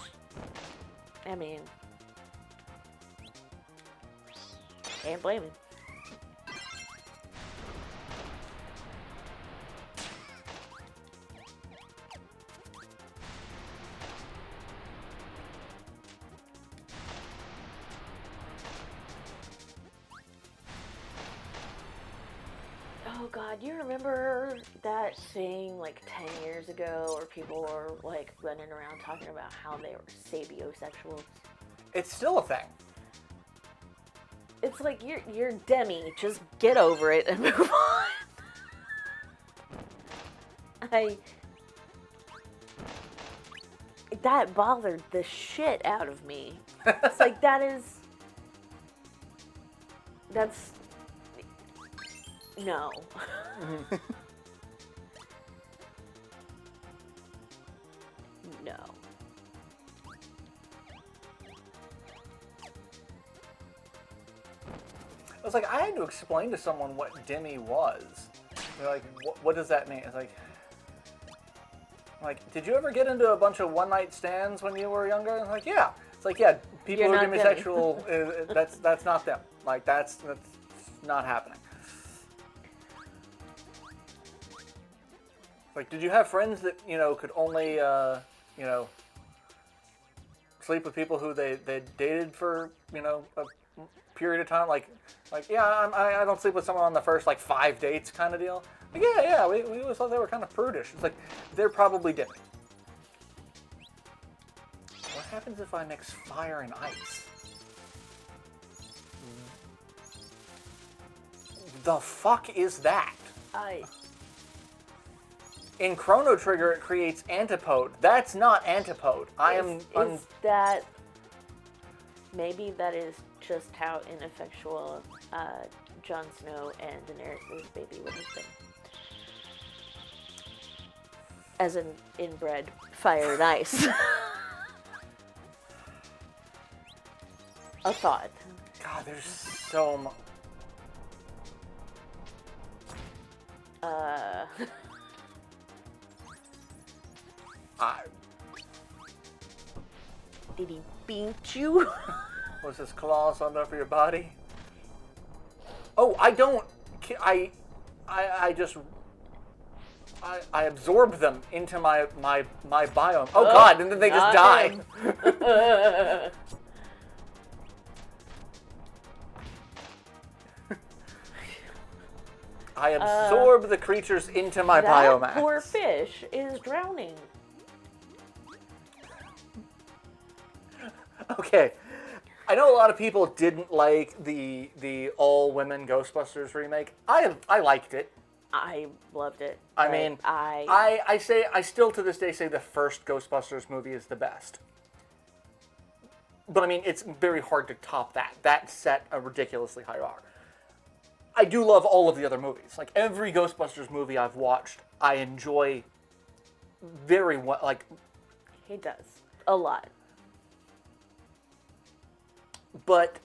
I mean, can't blame him. God, you remember that thing like 10 years ago where people were like running around talking about how they were sapiosexuals? It's still a thing. It's like, you're Demi, just get over it and move on. That bothered the shit out of me. It's like, that's, no. No. I was like, I had to explain to someone what Demi was. They're like, what does that mean? It's like, did you ever get into a bunch of one-night stands when you were younger? And I'm like, yeah. It's like, yeah, people who are demisexual, that's not them. Like, that's not happening. Like, did you have friends that, could only, sleep with people who they dated for, a period of time? Like, yeah, I don't sleep with someone on the first, 5 dates kind of deal. Like, yeah, we always thought they were kind of prudish. It's like, they're probably Demi. What happens if I mix fire and ice? The fuck is that? In Chrono Trigger, it creates Antipode. That's not Antipode. Is that... Maybe that is just how ineffectual Jon Snow and Daenerys' baby would have been. As in inbred fire and ice. A thought. God, there's so much. Did he beat you? Was his claws all over your body? Oh, I don't. I absorb them into my biome. Oh God, and then they just die. I absorb the creatures into my biomass. That poor fish is drowning. Okay. I know a lot of people didn't like the all-women Ghostbusters remake. I liked it. I loved it. I mean, I still to this day say the first Ghostbusters movie is the best. But I mean, it's very hard to top that. That set a ridiculously high bar. I do love all of the other movies. Like, every Ghostbusters movie I've watched, I enjoy very well. Like, he does. A lot. But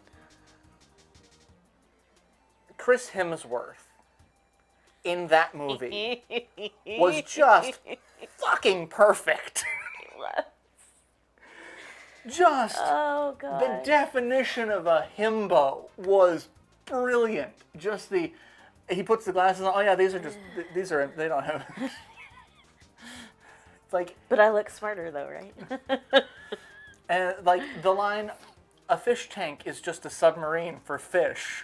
Chris Hemsworth in that movie was just fucking perfect. Just oh God. The definition of a himbo was brilliant. Just he puts the glasses on. Oh yeah, these are they don't have. It's like. But I look smarter though, right? And like the line, "A fish tank is just a submarine for fish."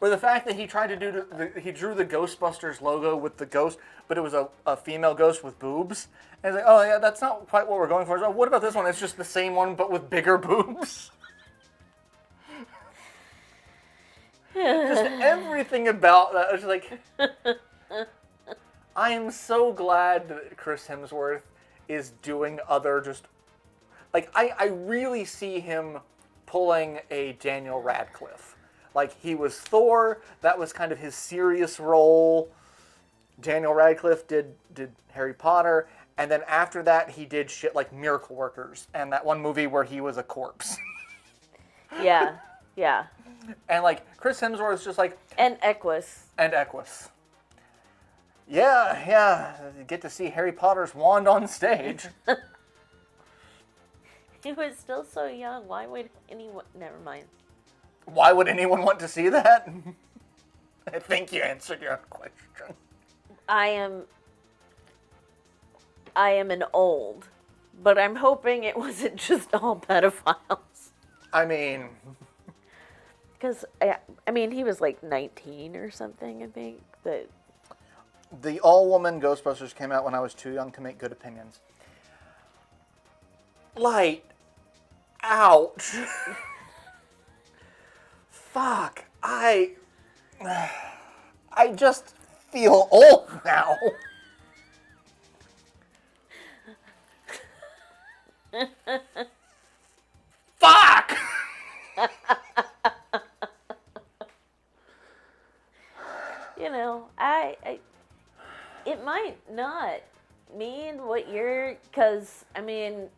Or the fact that he tried to do he drew the Ghostbusters logo with the ghost, but it was a female ghost with boobs. And he's like, oh yeah, that's not quite what we're going for. So, what about this one? It's just the same one, but with bigger boobs. Just everything about that. I was like, I am so glad that Chris Hemsworth is doing other just... Like, I really see him pulling a Daniel Radcliffe. Like, he was Thor, that was kind of his serious role. Daniel Radcliffe did Harry Potter, and then after that he did shit like Miracle Workers, and that one movie where he was a corpse. Yeah. And like, Chris Hemsworth is just like... And Equus. Yeah, you get to see Harry Potter's wand on stage. He was still so young, why would anyone... Never mind. Why would anyone want to see that? I think you answered your own question. I am an old, but I'm hoping it wasn't just all pedophiles. I mean... Because, I mean, he was like 19 or something, I think. But The all-woman Ghostbusters came out when I was too young to make good opinions. Light. Ouch. Fuck. I just feel old now. Fuck! you know, it might not mean what you're, because, I mean,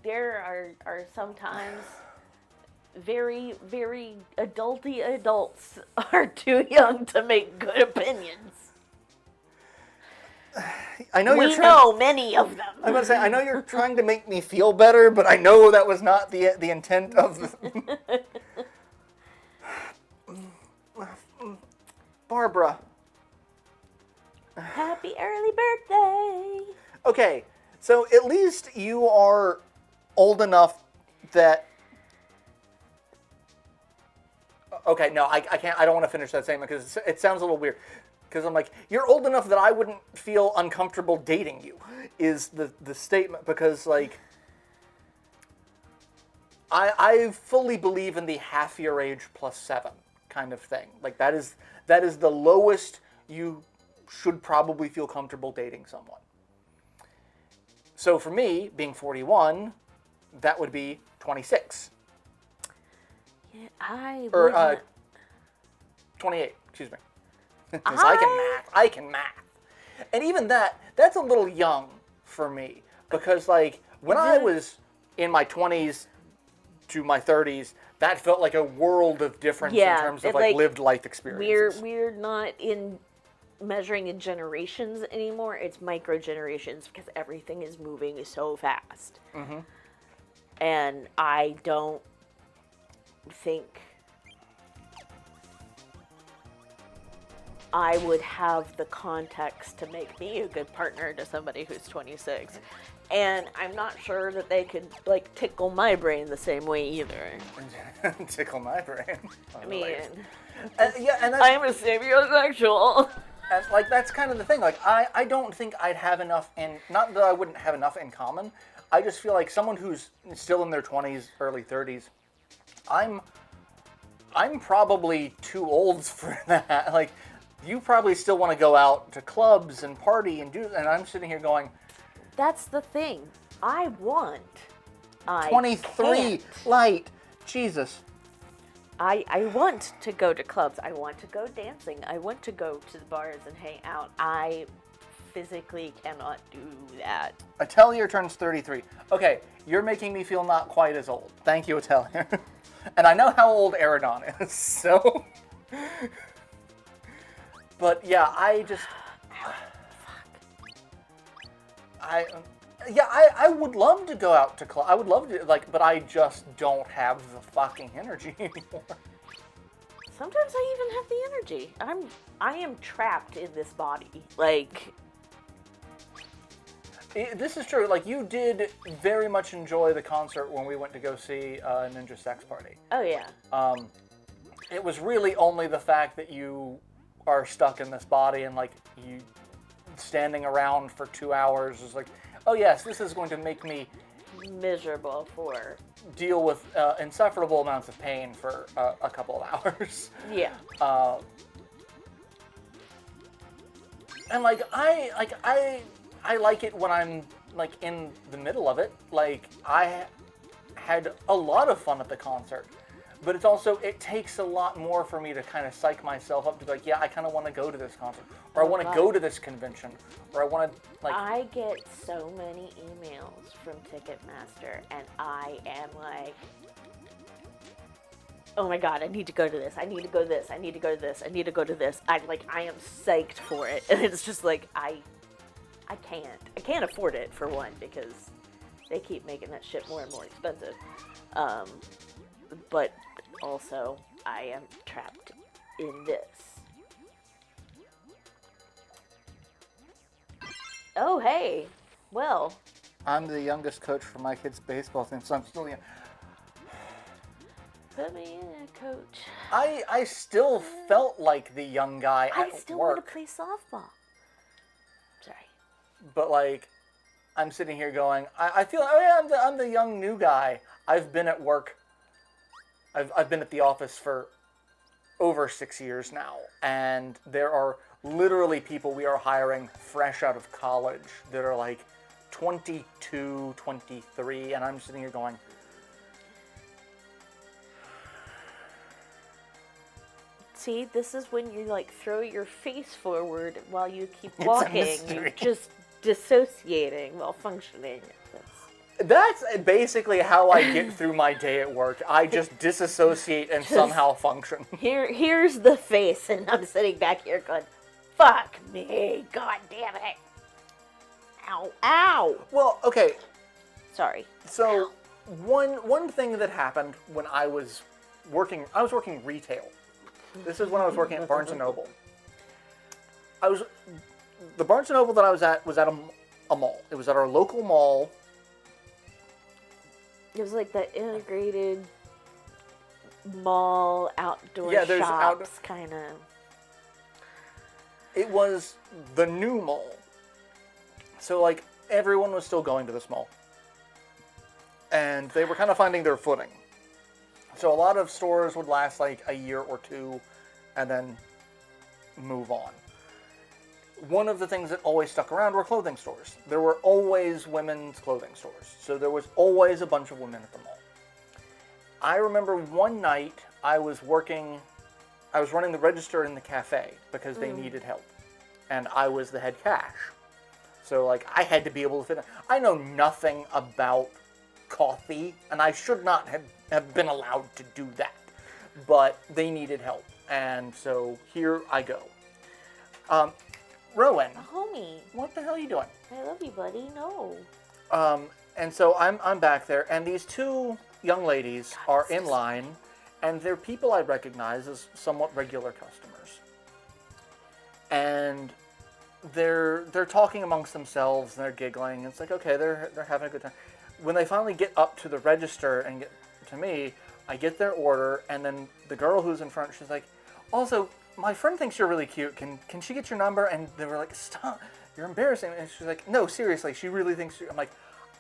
there are sometimes very, very adulty adults are too young to make good opinions. I know we know many of them. I'm going to say, I know you're trying to make me feel better, but I know that was not the intent of the... Barbara. Happy early birthday. Okay, so at least you are old enough that... Okay, no, I can't. I don't want to finish that statement because it sounds a little weird. Because I'm like, you're old enough that I wouldn't feel uncomfortable dating you, is the statement. Because, like, I fully believe in the half your age plus 7 kind of thing. Like, that is the lowest you should probably feel comfortable dating someone. So for me, being 41, that would be 26. Yeah, Or 28, excuse me. Because I can math. And even that's a little young for me. Because, like, when I was in my 20s to my 30s, that felt like a world of difference in terms of, like, lived life experiences. We're not in measuring in generations anymore. It's micro generations because everything is moving so fast. Mm-hmm. And I don't think I would have the context to make me a good partner to somebody who's 26. And I'm not sure that they could, like, tickle my brain the same way either. Tickle my brain. I mean, and I am a sapiosexual. And, like, that's kind of the thing. Like, I don't think I'd have enough in... Not that I wouldn't have enough in common. I just feel like someone who's still in their 20s, early 30s, I'm probably too old for that. Like, you probably still want to go out to clubs and party and do... And I'm sitting here going... That's the thing. I 23, can't. Light. Jesus. I want to go to clubs. I want to go dancing. I want to go to the bars and hang out. I physically cannot do that. Atelier turns 33. Okay, you're making me feel not quite as old. Thank you, Atelier. And I know how old Aerodon is, so... But yeah, I just... I would love to go out to club. I would love to, like, but I just don't have the fucking energy anymore. Sometimes I even have the energy. I am trapped in this body. Like, this is true. Like, you did very much enjoy the concert when we went to go see Ninja Sex Party. oh yeah. It was really only the fact that you are stuck in this body and, like, you standing around for 2 hours is like, oh yes, this is going to make me miserable for deal with insufferable amounts of pain for a couple of hours. Yeah. And like I like it when I'm like in the middle of it. Like, I had a lot of fun at the concert, but it's also, it takes a lot more for me to kind of psych myself up to be like, yeah, I kind of want to go to this concert, or I want to go to this convention, or I want to, like... I get so many emails from Ticketmaster, and I am like, oh my god, I need to go to this, I need to go to this, I need to go to this, I need to go to this. I am psyched for it, and it's just like, I can't afford it, for one, because they keep making that shit more and more expensive. But also, I am trapped in this. Oh, hey. Well. I'm the youngest coach for my kids' baseball team, so I'm still young. Put me in there, coach. I still felt like the young guy I at still work. want to play softball. Sorry. But like, I'm sitting here going, I feel, oh yeah, I'm the young new guy. I've been at work. I've been at the office for over 6 years now, and there are literally people we are hiring fresh out of college that are like 22, 23, and I'm sitting here going, See, this is when you like throw your face forward while you keep It's a walking. mystery. You're just dissociating while functioning. that's basically how I get through my day at work. I just disassociate and somehow function. Here's the face, and I'm sitting back here going, "Fuck me, god damn it! Ow, ow!" Well, okay, Sorry. so one thing that happened when I was working retail. This is when I was working at Barnes & Noble. The Barnes & Noble that I was at a mall. It was at our local mall. It was like the integrated mall outdoor Yeah, there's shops kind of. It was the new mall. So, like, everyone was still going to this mall. And they were kind of finding their footing. So a lot of stores would last like a year or two and then move on. One of the things that always stuck around were clothing stores. There were always women's clothing stores. So there was always a bunch of women at the mall. I remember one night I was running the register in the cafe because they needed help. And I was the head cash. So like I had to be able to fit in. I know nothing about coffee, and I should not have been allowed to do that. But they needed help, and so here I go. Rowan, Homie, what the hell are you doing? I love you, buddy. No. And so I'm back there, and these two young ladies are in line, and they're people I recognize as somewhat regular customers. And they're talking amongst themselves, and they're giggling. And it's like, okay, they're having a good time. When they finally get up to the register and get to me, I get their order, and then the girl who's in front, she's like, also, my friend thinks you're really cute. Can she get your number? And they were like, stop, you're embarrassing. And she's like, no, seriously, she really thinks you're... I'm like,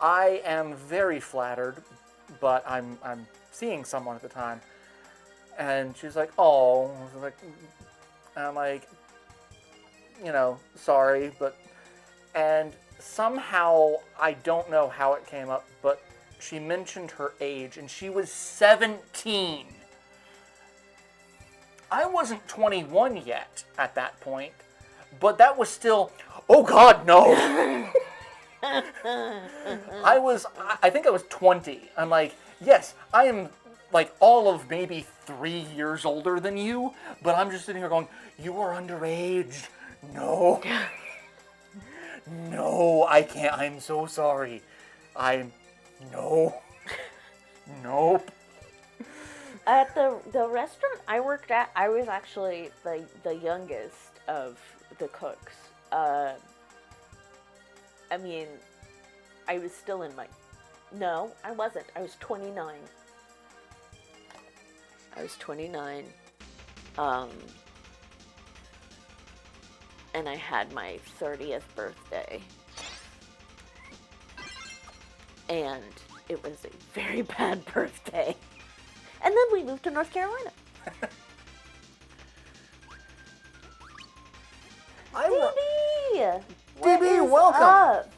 I am very flattered, but I'm seeing someone at the time. And she's like, oh, and I'm like, you know, sorry, but... And somehow, I don't know how it came up, but she mentioned her age, and she was 17. I wasn't 21 yet at that point, but that was still, oh God, no. I think I was 20. I'm like, yes, I am like all of maybe 3 years older than you, but I'm just sitting here going, you are underage. No. No, I can't. I'm so sorry. No. Nope. At the restaurant I worked at, I was actually the youngest of the cooks. I mean, I was still in my... No, I wasn't. I was 29. And I had my 30th birthday. And it was a very bad birthday. And then we moved to North Carolina. DB! What DB, is welcome. up?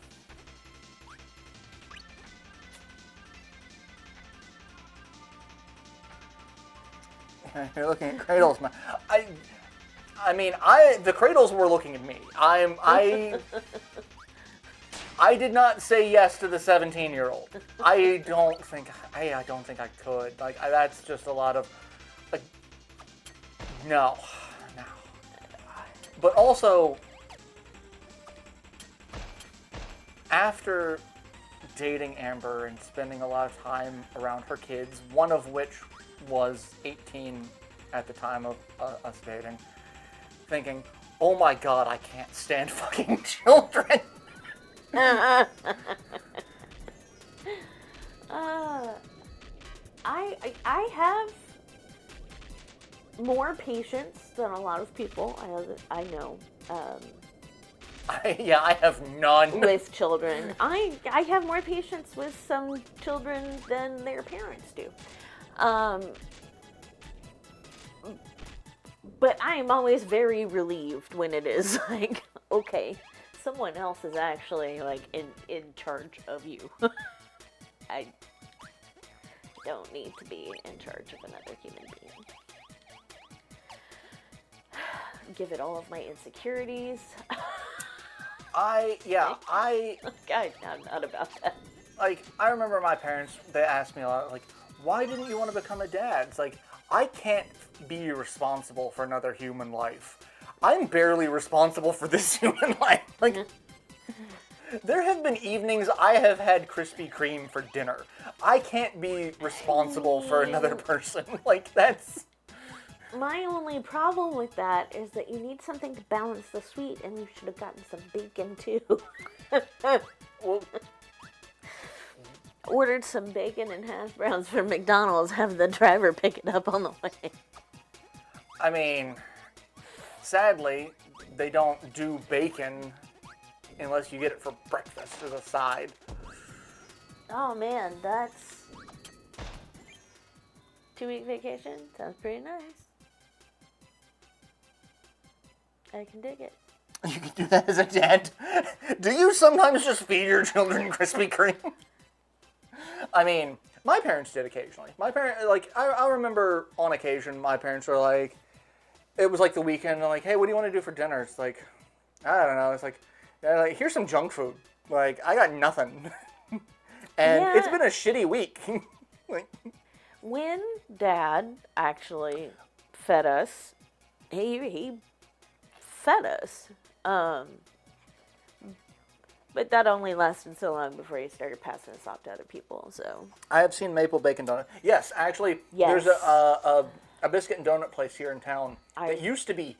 You're looking at cradles, man. The cradles were looking at me. I did not say yes to the 17-year-old. I don't think I could. That's just a lot of, no. But also, after dating Amber and spending a lot of time around her kids, one of which was 18 at the time of us dating, thinking, oh my God, I can't stand fucking children. I have more patience than a lot of people I know I have none. with children. I have more patience with some children than their parents do. But I am always very relieved when it is like, okay, someone else is actually like in charge of you. I don't need to be in charge of another human being. Give it all of my insecurities. I'm not about that. like, I remember my parents, they asked me a lot, like, why didn't you want to become a dad? It's like, I can't be responsible for another human life. I'm barely responsible for this human life. Like, there have been evenings I have had Krispy Kreme for dinner. I can't be responsible for another person. Like, that's... My only problem with that is that you need something to balance the sweet, and you should have gotten some bacon too. Well, ordered some bacon and hash browns from McDonald's, have the driver pick it up on the way. I mean, sadly, they don't do bacon unless you get it for breakfast as a side. Oh man, that's 2-week vacation. Sounds pretty nice. I can dig it. You can do that as a dad. Do you sometimes just feed your children Krispy Kreme? I mean, my parents did occasionally. My parents, like, I remember on occasion, my parents were like, it was like the weekend, and like, hey, what do you want to do for dinner? It's like, I don't know. It's like, yeah, like, here's some junk food. Like, I got nothing. And Yeah. it's been a shitty week. Like, When Dad actually fed us, he fed us. But that only lasted so long before he started passing us off to other people. So I have seen maple bacon donut. Yes, actually, Yes. there's a biscuit and donut place here in town that used to be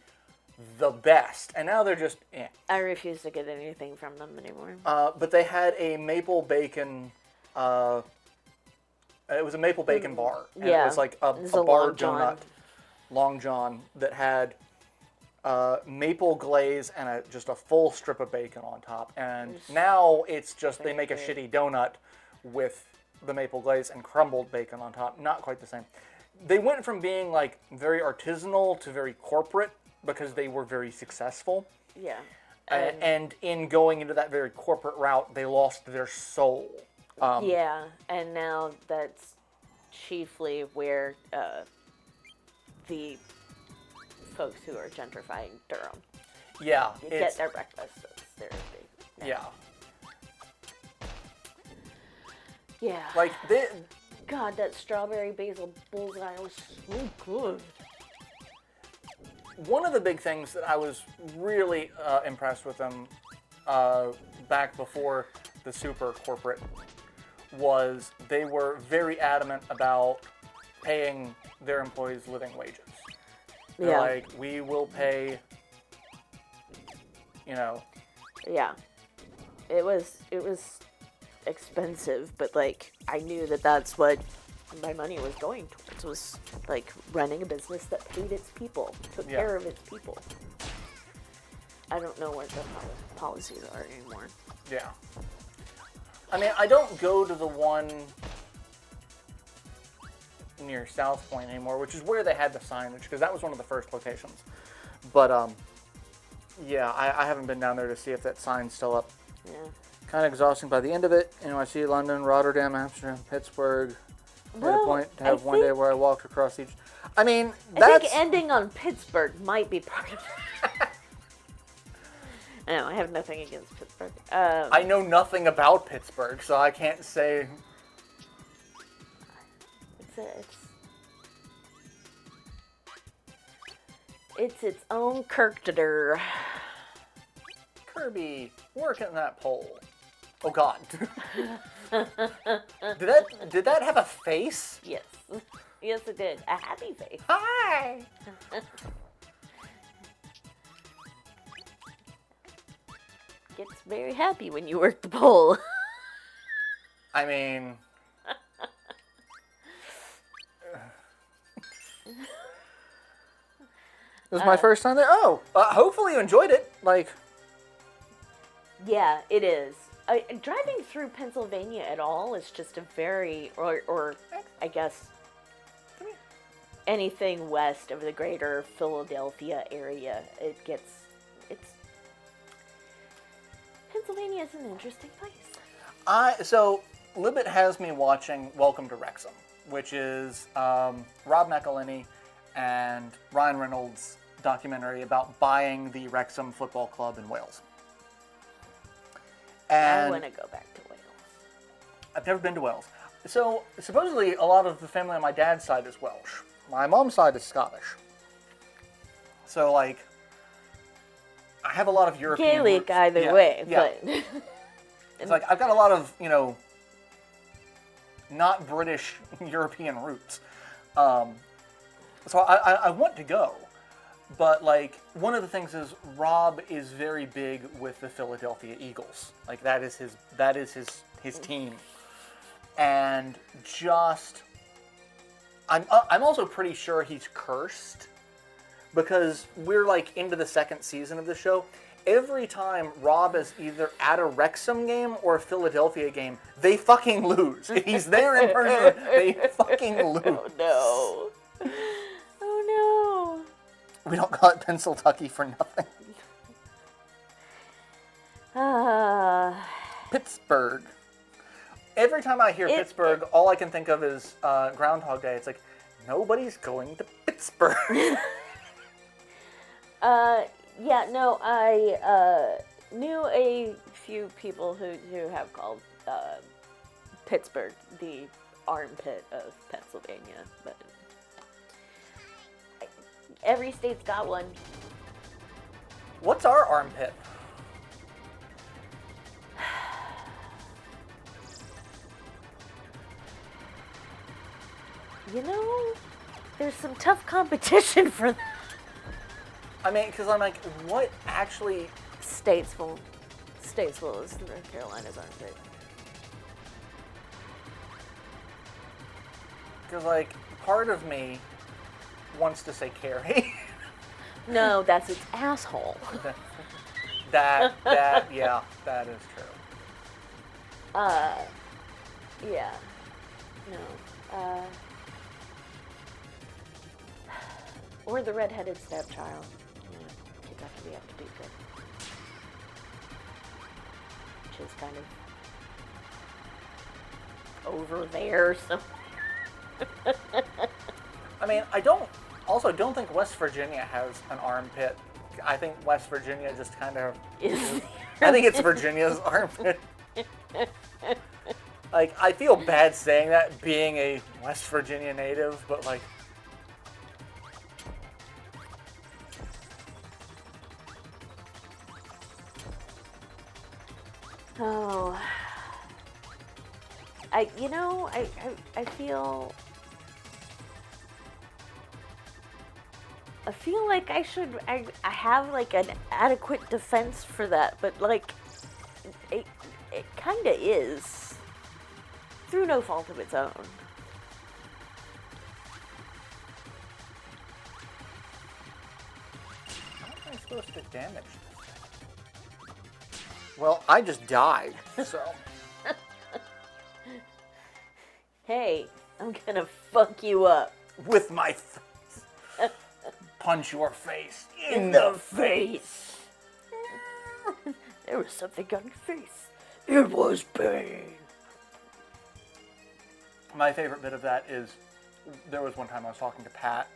the best, and now they're just eh. I refuse to get anything from them anymore. But they had a maple bacon. It was a maple bacon bar, and Yeah. it was like a It's a bar Long John. donut, Long John, that had maple glaze and just a full strip of bacon on top. And now it's just they make a shitty donut with the maple glaze and crumbled bacon on top. Not quite the same. They went from being like very artisanal to very corporate because they were very successful. Yeah. And in going into that very corporate route, they lost their soul. Yeah, and now that's chiefly where the folks who are gentrifying Durham Yeah, get their breakfast. That's their big. yeah. Yeah. Like they, God, that strawberry basil bullseye was so good. one of the big things that I was really impressed with them back before the super corporate was they were very adamant about paying their employees living wages. They're Yeah. like, we will pay, you know. Yeah. It was expensive, but like I knew that that's what my money was going towards, was like running a business that paid its people, took Yeah. care of its people. I don't know what the policies are anymore. Yeah. I mean, I don't go to the one near South Point anymore, which is where they had the signage, because that was one of the first locations. But, yeah, I haven't been down there to see if that sign's still up. Yeah. Kind of exhausting by the end of it. NYC, London, Rotterdam, Amsterdam, Pittsburgh. Made a Well, point to I have one day think- where I walked across each. I mean, I that's... think ending on Pittsburgh might be part of it. I know, I have nothing against Pittsburgh. I know nothing about Pittsburgh, so I can't say... It's its own Kirkdader. Kirby, work in that pole. Oh God. Did that have a face? Yes. Yes, it did. A happy face. Hi. Gets very happy when you work the pole. I mean, It was my first time there. Oh, hopefully you enjoyed it. Like, Yeah, it is. Driving through Pennsylvania at all is just a very, or I guess anything west of the greater Philadelphia area, Pennsylvania is an interesting place. So Libet has me watching Welcome to Wrexham, which is Rob McElhenney and Ryan Reynolds' documentary about buying the Wrexham Football Club in Wales. And I want to go back to Wales. I've never been to Wales. So supposedly a lot of the family on my dad's side is Welsh. My mom's side is Scottish. So like, I have a lot of European Gaelic roots. either way, yeah. but It's like I've got a lot of, not British European roots. So I want to go. But like, one of the things is Rob is very big with the Philadelphia Eagles. Like that is his team. And just I'm also pretty sure he's cursed because we're like into the second season of the show. Every time Rob is either at a Wrexham game or a Philadelphia game, they fucking lose. If he's there in person, they fucking lose. Oh no. Oh We don't call it Pennsyltucky for nothing. no. Pittsburgh. Every time I hear Pittsburgh, all I can think of is Groundhog Day. It's like, nobody's going to Pittsburgh. Yeah, no, I knew a few people who have called Pittsburgh the armpit of Pennsylvania, but every state's got one. What's our armpit? You know, there's some tough competition for that. I mean, because I'm like, what actually... Statesville is North Carolina's armpit. Because, like, part of me wants to say Cary. No, that's its asshole. yeah, that is true. Yeah. No. Or the redheaded stepchild. Yeah, Kentucky, we have to do good. Which is kind of over there, so. I mean, I don't think West Virginia has an armpit. I think West Virginia just kind of... I think it's Virginia's armpit. Like, I feel bad saying that, being a West Virginia native, but like... Oh. I feel like I have like an adequate defense for that, but like it kind of is through no fault of its own. How am I supposed to damage this thing? Well, I just died, so... Hey, I'm gonna fuck you up. With my face. Punch your face In the face. There was something on your face. It was pain. My favorite bit of that is, there was one time I was talking to Pat,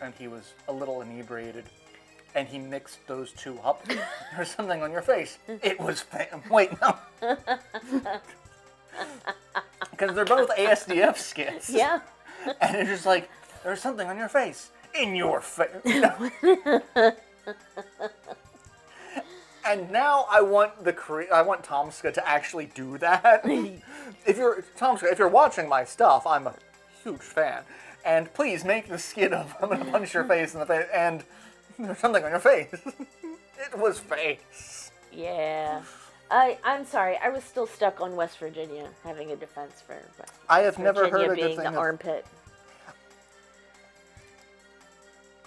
and he was a little inebriated, and he mixed those two up. There's something on your face. It was pain. Wait, no. Because they're both ASDF skits. Yeah. And it's just like, there's something on your face. In your face. And now I want Tomska to actually do that. If you're watching my stuff, I'm a huge fan. And please make the skit of I'm gonna punch your face in the face and there's something on your face. It was face. Yeah. I'm sorry, I was still stuck on West Virginia, having a defense for West I have never heard a good being thing the of... armpit.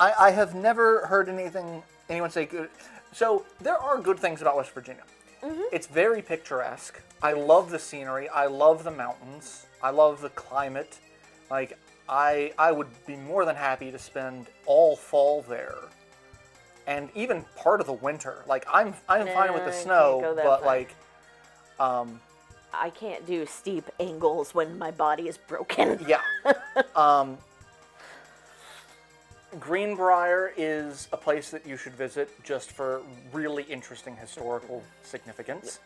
I have never heard anyone say good. So there are good things about West Virginia. It's very picturesque. I love the scenery. I love the mountains. I love the climate. Like, I would be more than happy to spend all fall there. And even part of the winter. Like, I'm fine with the snow, but like, I can't do steep angles when my body is broken. yeah. Greenbrier is a place that you should visit just for really interesting historical significance.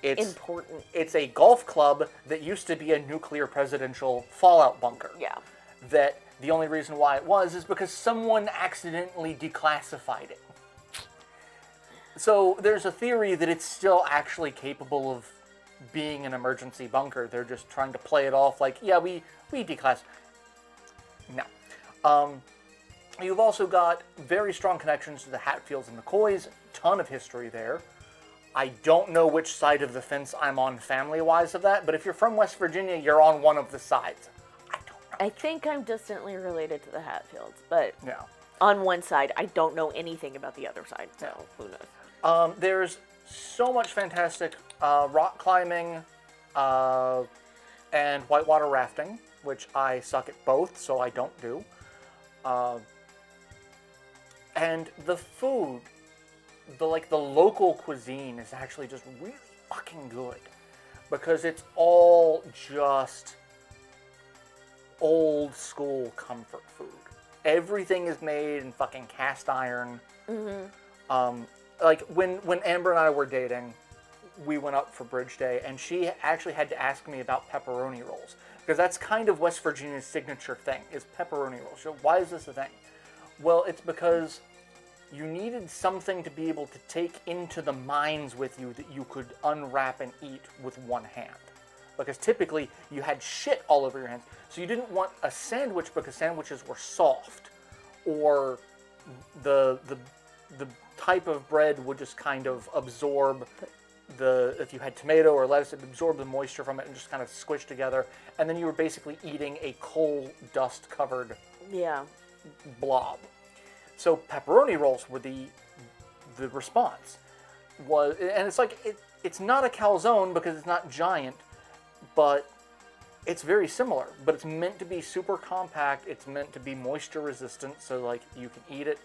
It's important. It's a golf club that used to be a nuclear presidential fallout bunker. Yeah. That the only reason why it was is because someone accidentally declassified it. So there's a theory that it's still actually capable of being an emergency bunker. They're just trying to play it off like, yeah, we declassified. No. You've also got very strong connections to the Hatfields and McCoys, ton of history there. I don't know which side of the fence I'm on family-wise of that, but if you're from West Virginia, you're on one of the sides. I don't know. I think I'm distantly related to the Hatfields, but Yeah. on one side, I don't know anything about the other side, so who knows? There's so much fantastic rock climbing and whitewater rafting, which I suck at both, so I don't do. And the food, the local cuisine is actually just really fucking good because it's all just old school comfort food. Everything is made in fucking cast iron. Like when Amber and I were dating, we went up for Bridge Day, and she actually had to ask me about pepperoni rolls because that's kind of West Virginia's signature thing is pepperoni rolls. So why is this a thing? Well, it's because you needed something to be able to take into the mines with you that you could unwrap and eat with one hand. Because typically you had shit all over your hands. So you didn't want a sandwich because sandwiches were soft, or the type of bread would just kind of absorb if you had tomato or lettuce, it absorbed the moisture from it and just kind of squished together. And then you were basically eating a coal dust covered blob. So pepperoni rolls were the response. And it's like it's not a calzone because it's not giant, but it's very similar. But it's meant to be super compact. It's meant to be moisture resistant, so like you can eat it,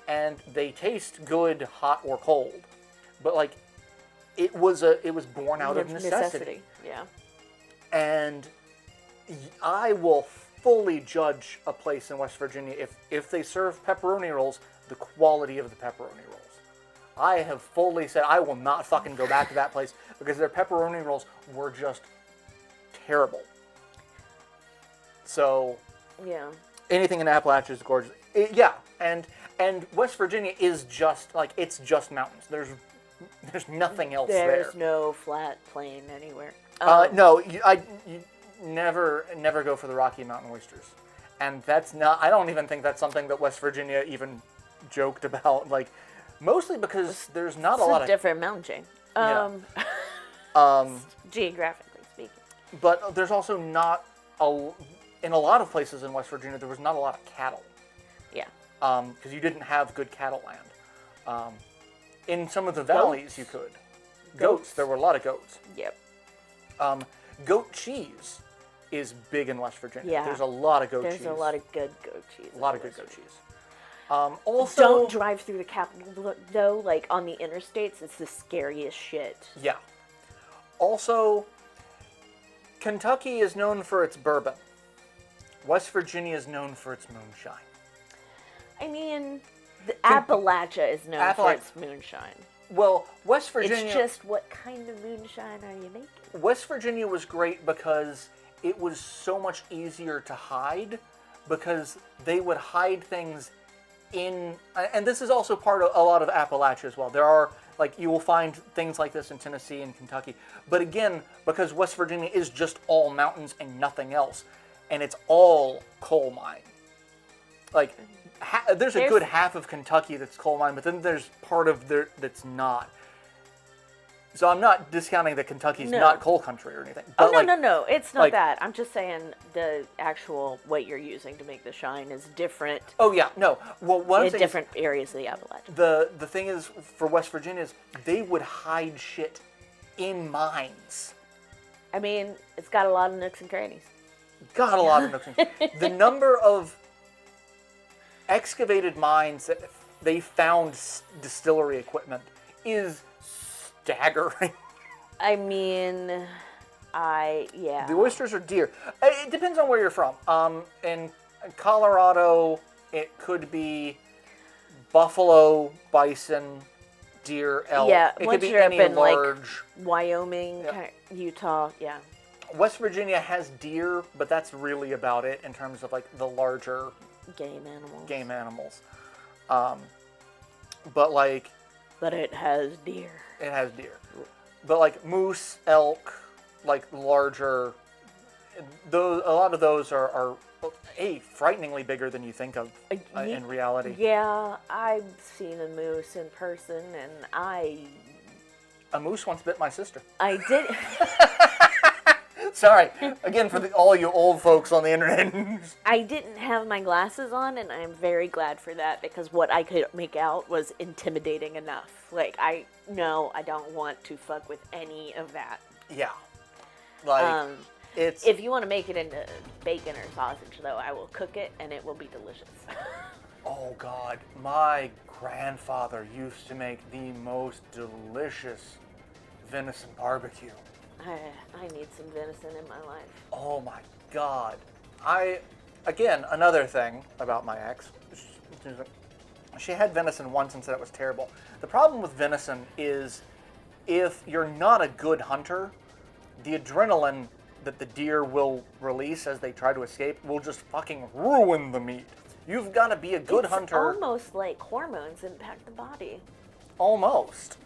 and they taste good hot or cold. But like it was born out of necessity. Yeah. And I will fully judge a place in West Virginia if they serve pepperoni rolls, the quality of the pepperoni rolls. I have fully said I will not fucking go back to that place because their pepperoni rolls were just terrible. So yeah, anything in Appalachia is gorgeous. And West Virginia is just like it's just mountains. There's nothing else there. There's no flat plain anywhere. No, you never go for the Rocky Mountain oysters, and that's not. I don't even think that's something that West Virginia even joked about. Like, mostly because there's not a lot of different mountain chain. Geographically speaking. But there's also not in a lot of places in West Virginia there was not a lot of cattle. Yeah. Because you didn't have good cattle land. In some of the valleys you could. Goats. There were a lot of goats. Yep. Goat cheese is big in West Virginia. Yeah. There's a lot of goat cheese. There's a lot of good goat cheese. A lot of good goat cheese. Also, don't drive through the capital though. Like on the interstates, it's the scariest shit. Yeah. Also, Kentucky is known for its bourbon. West Virginia is known for its moonshine. I mean, Appalachia is known for its moonshine. Well, West Virginia... It's just what kind of moonshine are you making? West Virginia was great because it was so much easier to hide because they would hide things in... And this is also part of a lot of Appalachia as well. There are, like, you will find things like this in Tennessee and Kentucky. But again, because West Virginia is just all mountains and nothing else, and it's all coal mine. Like... There's a good half of Kentucky that's coal mine, but then there's part of there that's not. So I'm not discounting that Kentucky's No. not coal country or anything. Oh, But no, it's not like- that. I'm just saying the actual what you're using to make the shine is different Oh yeah, no. Well, what I'm in saying different areas of the Appalachians. is the thing is for West Virginia is they would hide shit in mines. I mean, it's got a lot of nooks and crannies. Got a lot of nooks. The number of excavated mines that they found distillery equipment is staggering. I mean, yeah. The oysters are dear. It depends on where you're from. In Colorado, it could be buffalo, bison, deer, elk. Yeah, it once could be you're up any in, like, large. Wyoming, Utah, yeah. West Virginia has deer, but that's really about it in terms of like the larger Game animals. game animals. But like But it has deer. it has deer. But like moose, elk, like larger, those a lot of those are frighteningly bigger than you think of in reality. Yeah, I've seen a moose in person, and A moose once bit my sister. I did. Sorry, again for all you old folks on the internet. I didn't have my glasses on, and I'm very glad for that because what I could make out was intimidating enough. Like, I don't want to fuck with any of that. Yeah, like it's. If you want to make it into bacon or sausage, though, I will cook it, and it will be delicious. Oh God, my grandfather used to make the most delicious venison barbecue. I need some venison in my life. Oh my God. Again, another thing about my ex, she had venison once and said it was terrible. The problem with venison is if you're not a good hunter, the adrenaline that the deer will release as they try to escape will just fucking ruin the meat. You've got to be a good hunter. It's almost like hormones impact the body. Almost.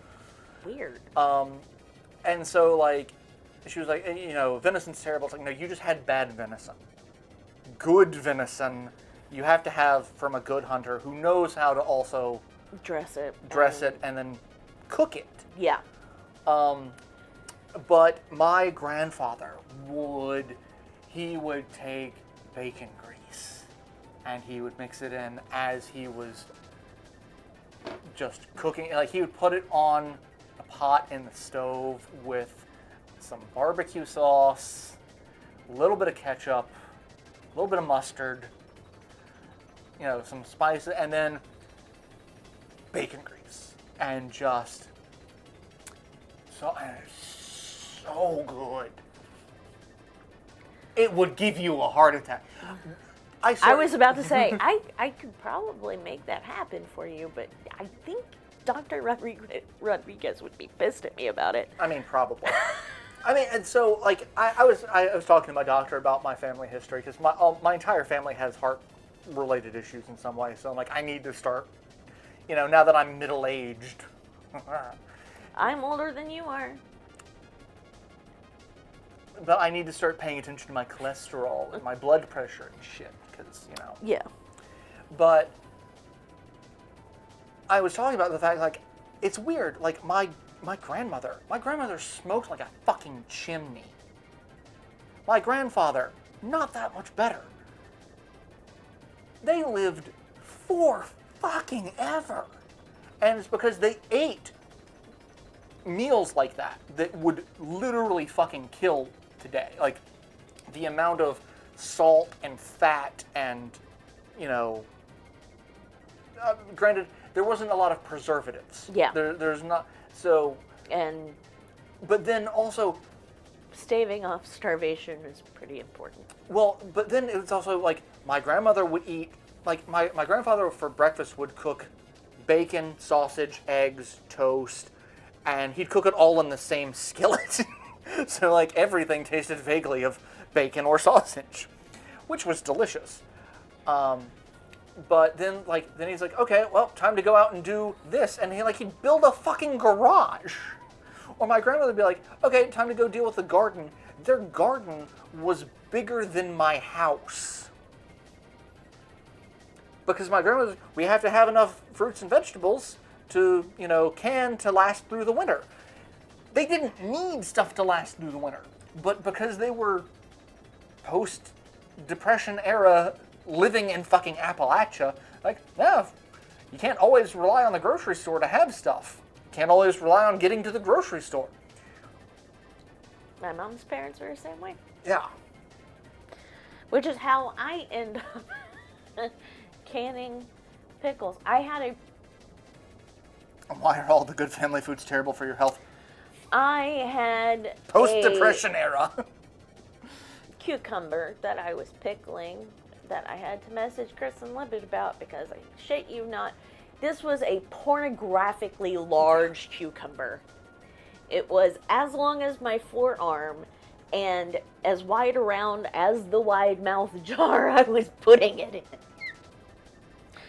Weird. And so, like, she was like, venison's terrible. It's like, no, you just had bad venison. Good venison, you have to have from a good hunter who knows how to also dress it, and then cook it. Yeah. But my grandfather would take bacon grease and he would mix it in as he was just cooking. Like, he would put it on a pot in the stove with some barbecue sauce, a little bit of ketchup, a little bit of mustard, some spices, and then bacon grease, and just so good. It would give you a heart attack. I was about to say, I could probably make that happen for you, but I think Dr. Rodriguez would be pissed at me about it. I mean, probably. And so, like, I was talking to my doctor about my family history, because my entire family has heart-related issues in some way, so I'm like, I need to start, now that I'm middle-aged. I'm older than you are. But I need to start paying attention to my cholesterol and my blood pressure and shit, because, Yeah. But I was talking about the fact, like, it's weird. Like, my grandmother smoked like a fucking chimney. My grandfather, not that much better. They lived for fucking ever. And it's because they ate meals like that would literally fucking kill today. Like, the amount of salt and fat and, granted, there wasn't a lot of preservatives. Yeah. There's not, so... And... But then also... Staving off starvation is pretty important. Well, but then it was also, like, my grandmother would eat... Like, my grandfather for breakfast would cook bacon, sausage, eggs, toast, and he'd cook it all in the same skillet. So, like, everything tasted vaguely of bacon or sausage, which was delicious. But then he's like, okay, well, time to go out and do this. And he'd build a fucking garage. Or my grandmother would be like, okay, time to go deal with the garden. Their garden was bigger than my house. Because my grandmother, we have to have enough fruits and vegetables to, can to last through the winter. They didn't need stuff to last through the winter, but because they were post-Depression era living in fucking Appalachia, like, yeah, you can't always rely on the grocery store to have stuff. You can't always rely on getting to the grocery store. My mom's parents were the same way. Yeah. Which is how I end up canning pickles. I had a... Why are all the good family foods terrible for your health? I had Post-Depression era. cucumber that I was pickling that I had to message Chris and Libet about because I shit you not, this was a pornographically large cucumber. It was as long as my forearm and as wide around as the wide mouth jar I was putting it in.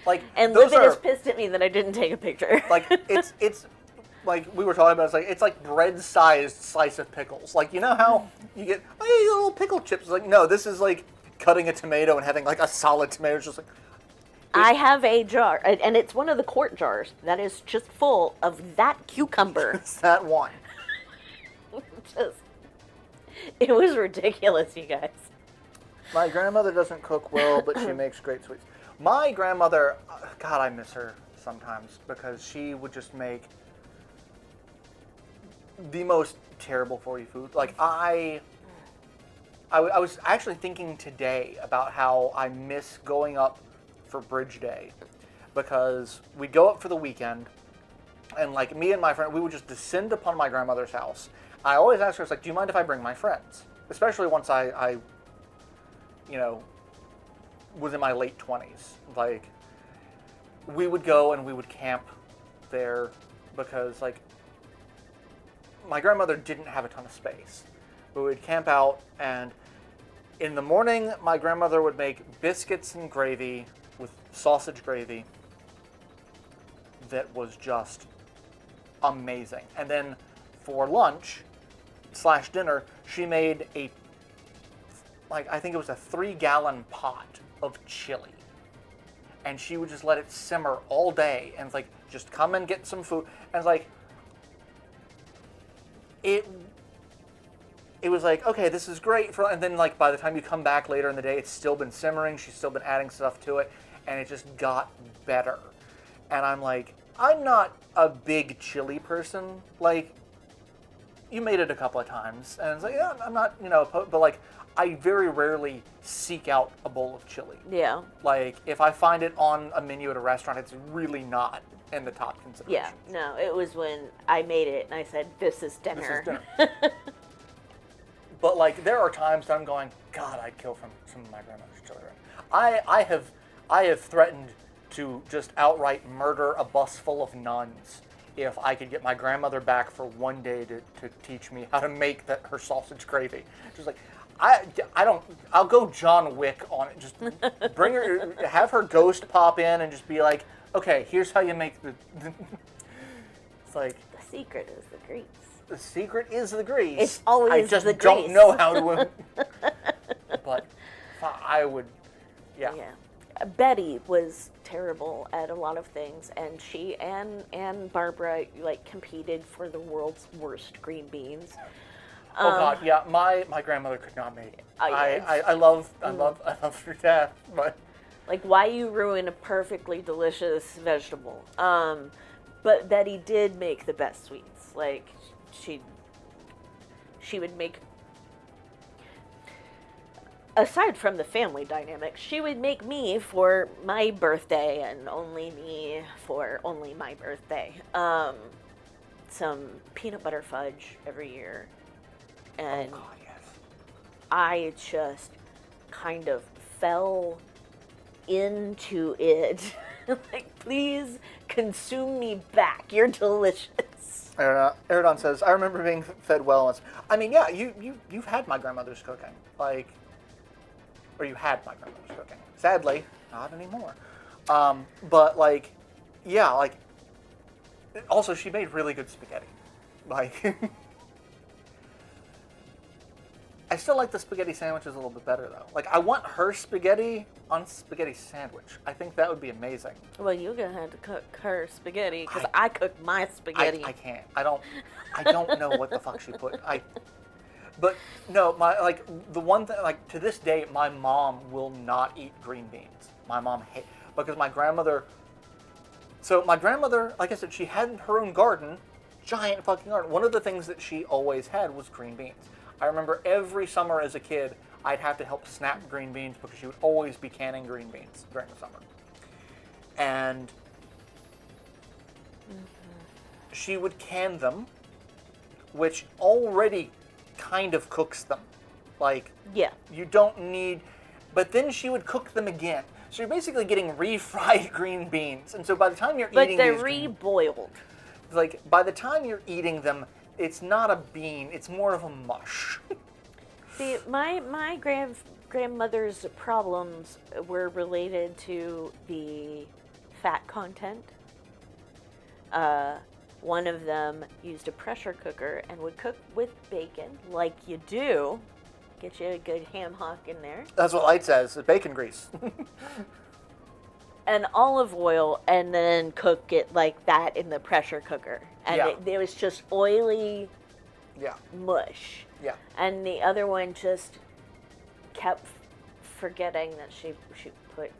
Like, And those Libet are, is pissed at me that I didn't take a picture. like, it's like we were talking about, it's like bread-sized slice of pickles. Like, you know how you get, oh, yeah, little pickle chips. Like, no, this is like cutting a tomato and having like a solid tomato. It's just like, I have a jar, and it's one of the quart jars that is just full of that cucumber. it's that one. It was ridiculous, you guys. My grandmother doesn't cook well, but she makes great sweets. My grandmother, God, I miss her sometimes because she would just make the most terrible for you food. Like, I was actually thinking today about how I miss going up for Bridge Day because we'd go up for the weekend and like me and my friend, we would just descend upon my grandmother's house. I always ask her, it's like, do you mind if I bring my friends? Especially once I you know, was in my late 20s. Like, we would go and we would camp there because, like, my grandmother didn't have a ton of space. But we'd camp out, and in the morning, my grandmother would make biscuits and gravy with sausage gravy that was just amazing. And then for lunch / dinner, she made a, like, I think it was a 3-gallon pot of chili. And she would just let it simmer all day. And it's like, just come and get some food. And it's like, it was like, okay, this is great. And then, like, by the time you come back later in the day, it's still been simmering. She's still been adding stuff to it. And it just got better. And I'm like, I'm not a big chili person. Like, you made it a couple of times. And it's like, yeah, I'm not, you know, but, like, I very rarely seek out a bowl of chili. Yeah. Like, if I find it on a menu at a restaurant, it's really not in the top consideration. Yeah, no, it was when I made it and I said, this is dinner. This is dinner. But, like, there are times that I'm going, God, I'd kill from some of my grandmother's chili. I have threatened to just outright murder a bus full of nuns if I could get my grandmother back for one day to teach me how to make her sausage gravy. Just like, I'll go John Wick on it. Just bring her, have her ghost pop in and just be like, okay, here's how you make the it's like, The secret is the grease. the secret is the grease. It's always I just the don't grease. know how to. But I would, yeah. Betty was terrible at a lot of things, and she and Barbara like competed for the world's worst green beans. Oh God, yeah. My grandmother could not make it. yeah, I love her to death, but Like, why you ruin a perfectly delicious vegetable? But Betty did make the best sweets. Like, she would make, aside from the family dynamic, she would make me for my birthday and only me for only my birthday. Some peanut butter fudge every year. And oh God, yes. I just kind of fell into it. Like, please consume me back. You're delicious. Eridon says, I remember being fed well once. I mean, yeah, you've had my grandmother's cooking. Like, or you had my grandmother's cooking. Sadly, not anymore. But, like, yeah, like, also, she made really good spaghetti. Like, still like the spaghetti sandwiches a little bit better, though. Like, I want her spaghetti on spaghetti sandwich. I think that would be amazing. Well, you're gonna have to cook her spaghetti because I cook my spaghetti. I can't. I don't know what the fuck she put. But no, the one thing, like, to this day, my mom will not eat green beans. My mom because my grandmother. So my grandmother, like I said, she had her own garden, giant fucking garden. One of the things that she always had was green beans. I remember every summer as a kid, I'd have to help snap green beans because she would always be canning green beans during the summer. And she would can them, which already kind of cooks them. Like, yeah. You don't need... But then she would cook them again. So you're basically getting refried green beans. And so by the time you're eating they're these... reboiled. Like, by the time you're eating them, it's not a bean. It's more of a mush. See, my grandmother's problems were related to the fat content. One of them used a pressure cooker and would cook with bacon, like you do. Get you a good ham hock in there. That's what Light says, bacon grease. And olive oil, and then cook it like that in the pressure cooker. And it was just oily mush. Yeah. And the other one just kept forgetting that she put...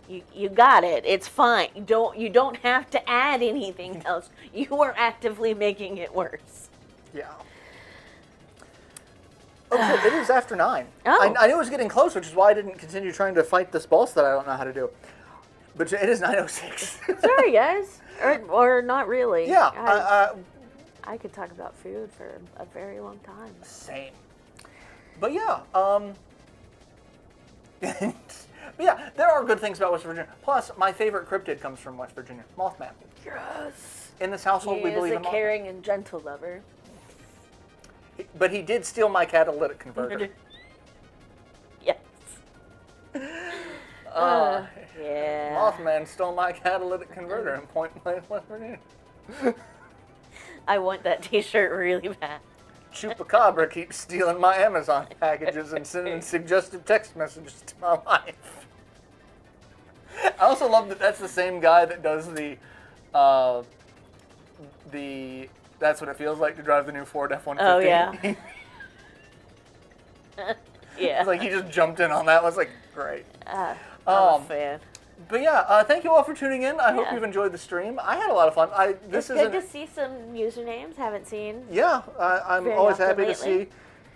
You got it. It's fine. You don't have to add anything else. You are actively making it worse. Yeah. Oh, so it is after 9. Oh. I knew it was getting close, which is why I didn't continue trying to fight this boss that I don't know how to do. But it is 9:06. Sorry, guys. Or not really. Yeah. I could talk about food for a very long time. Same. But yeah. But yeah, there are good things about West Virginia. Plus, my favorite cryptid comes from West Virginia. Mothman. Yes. In this household, we believe in He is a caring and gentle lover. But he did steal my catalytic converter. Yes. Yeah. Mothman stole my catalytic converter in Point Blank, West Virginia. I want that T-shirt really bad. Chupacabra keeps stealing my Amazon packages and sending suggestive text messages to my wife. I also love that that's the same guy that does the That's What It Feels Like to Drive the New Ford F-150. Oh, yeah. Yeah. It's like he just jumped in on that. I was like, great. I'm a fan. But yeah, thank you all for tuning in. I hope you've enjoyed the stream. I had a lot of fun. It's good to see some usernames. Haven't seen. Yeah, I'm always happy to see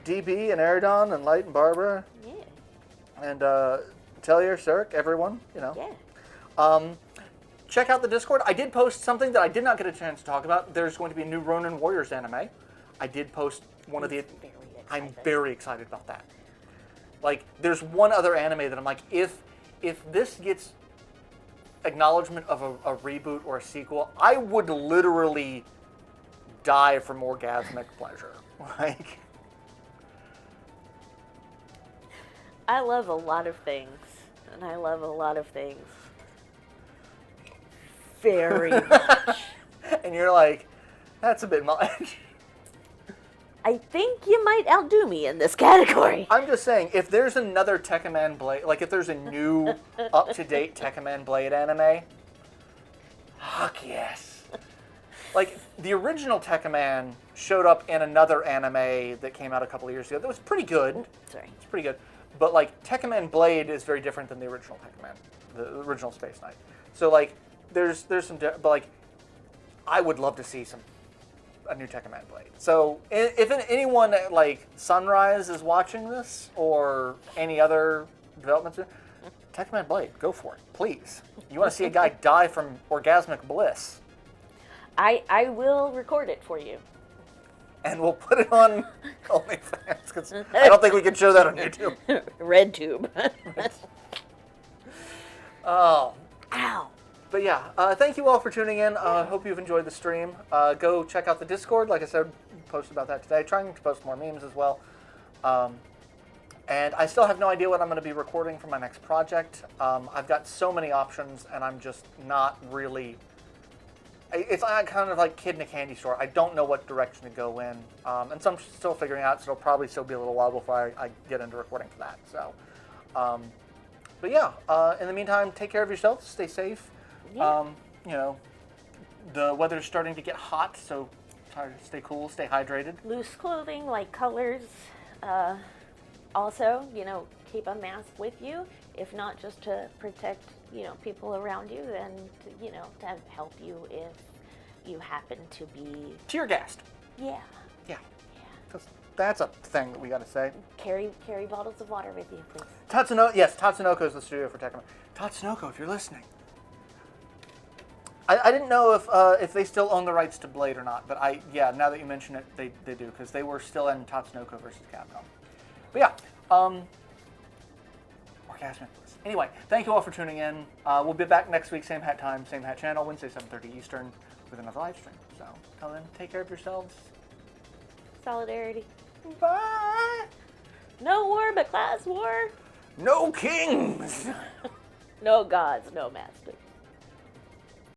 DB and Eridon and Light and Barbara. Yeah. And Tellier, Cirque, everyone, you know. Yeah. Check out the Discord. I did post something that I did not get a chance to talk about. There's going to be a new Ronin Warriors anime. I did post one of the... I'm very excited about that. Like, there's one other anime that I'm like, if this gets acknowledgement of a reboot or a sequel, I would literally die from orgasmic pleasure. Like, I love a lot of things, and I love a lot of things very much. And you're like, that's a bit much. I think you might outdo me in this category. I'm just saying, if there's another Tekkaman Blade, like if there's a new, up-to-date Tekkaman Blade anime, fuck yes. Like, the original Tekkaman showed up in another anime that came out a couple of years ago that was pretty good. Sorry. It's pretty good. But, like, Tekkaman Blade is very different than the original Tekkaman, the original Space Knight. So, like, there's some, but, like, I would love to see a new Tekkaman Blade. So if anyone at like Sunrise is watching this or any other developments, Tekkaman Blade, go for it, please. You want to see a guy die from orgasmic bliss? I will record it for you. And we'll put it on OnlyFans because I don't think we can show that on YouTube. RedTube. Oh. Ow. But yeah, thank you all for tuning in. Hope you've enjoyed the stream. Go check out the Discord. Like I said, post about that today. Trying to post more memes as well. And I still have no idea what I'm going to be recording for my next project. I've got so many options, and I'm just not really It's kind of like kid in a candy store. I don't know what direction to go in, and so I'm still figuring out. So it'll probably still be a little while before I get into recording for that. So, but yeah. In the meantime, take care of yourselves. Stay safe. Yeah. You know, the weather's starting to get hot, so try to stay cool, stay hydrated. Loose clothing, light colors. Also, keep a mask with you, if not just to protect, people around you, then, to help you if you happen to be... Tear gassed. Yeah. Yeah. Because that's a thing that we got to say. Carry bottles of water with you, please. Tatsunoko is the studio for Tekken. Tatsunoko, if you're listening. I didn't know if they still own the rights to Blade or not, but now that you mention it, they do, because they were still in Tatsunoko versus Capcom. But yeah, Orgasmic Bliss. Anyway, thank you all for tuning in. We'll be back next week, same hat time, same hat channel, Wednesday, 7:30 Eastern, with another live stream. So, until then, take care of yourselves. Solidarity. Bye! No war but class war. No kings! No gods, no masters.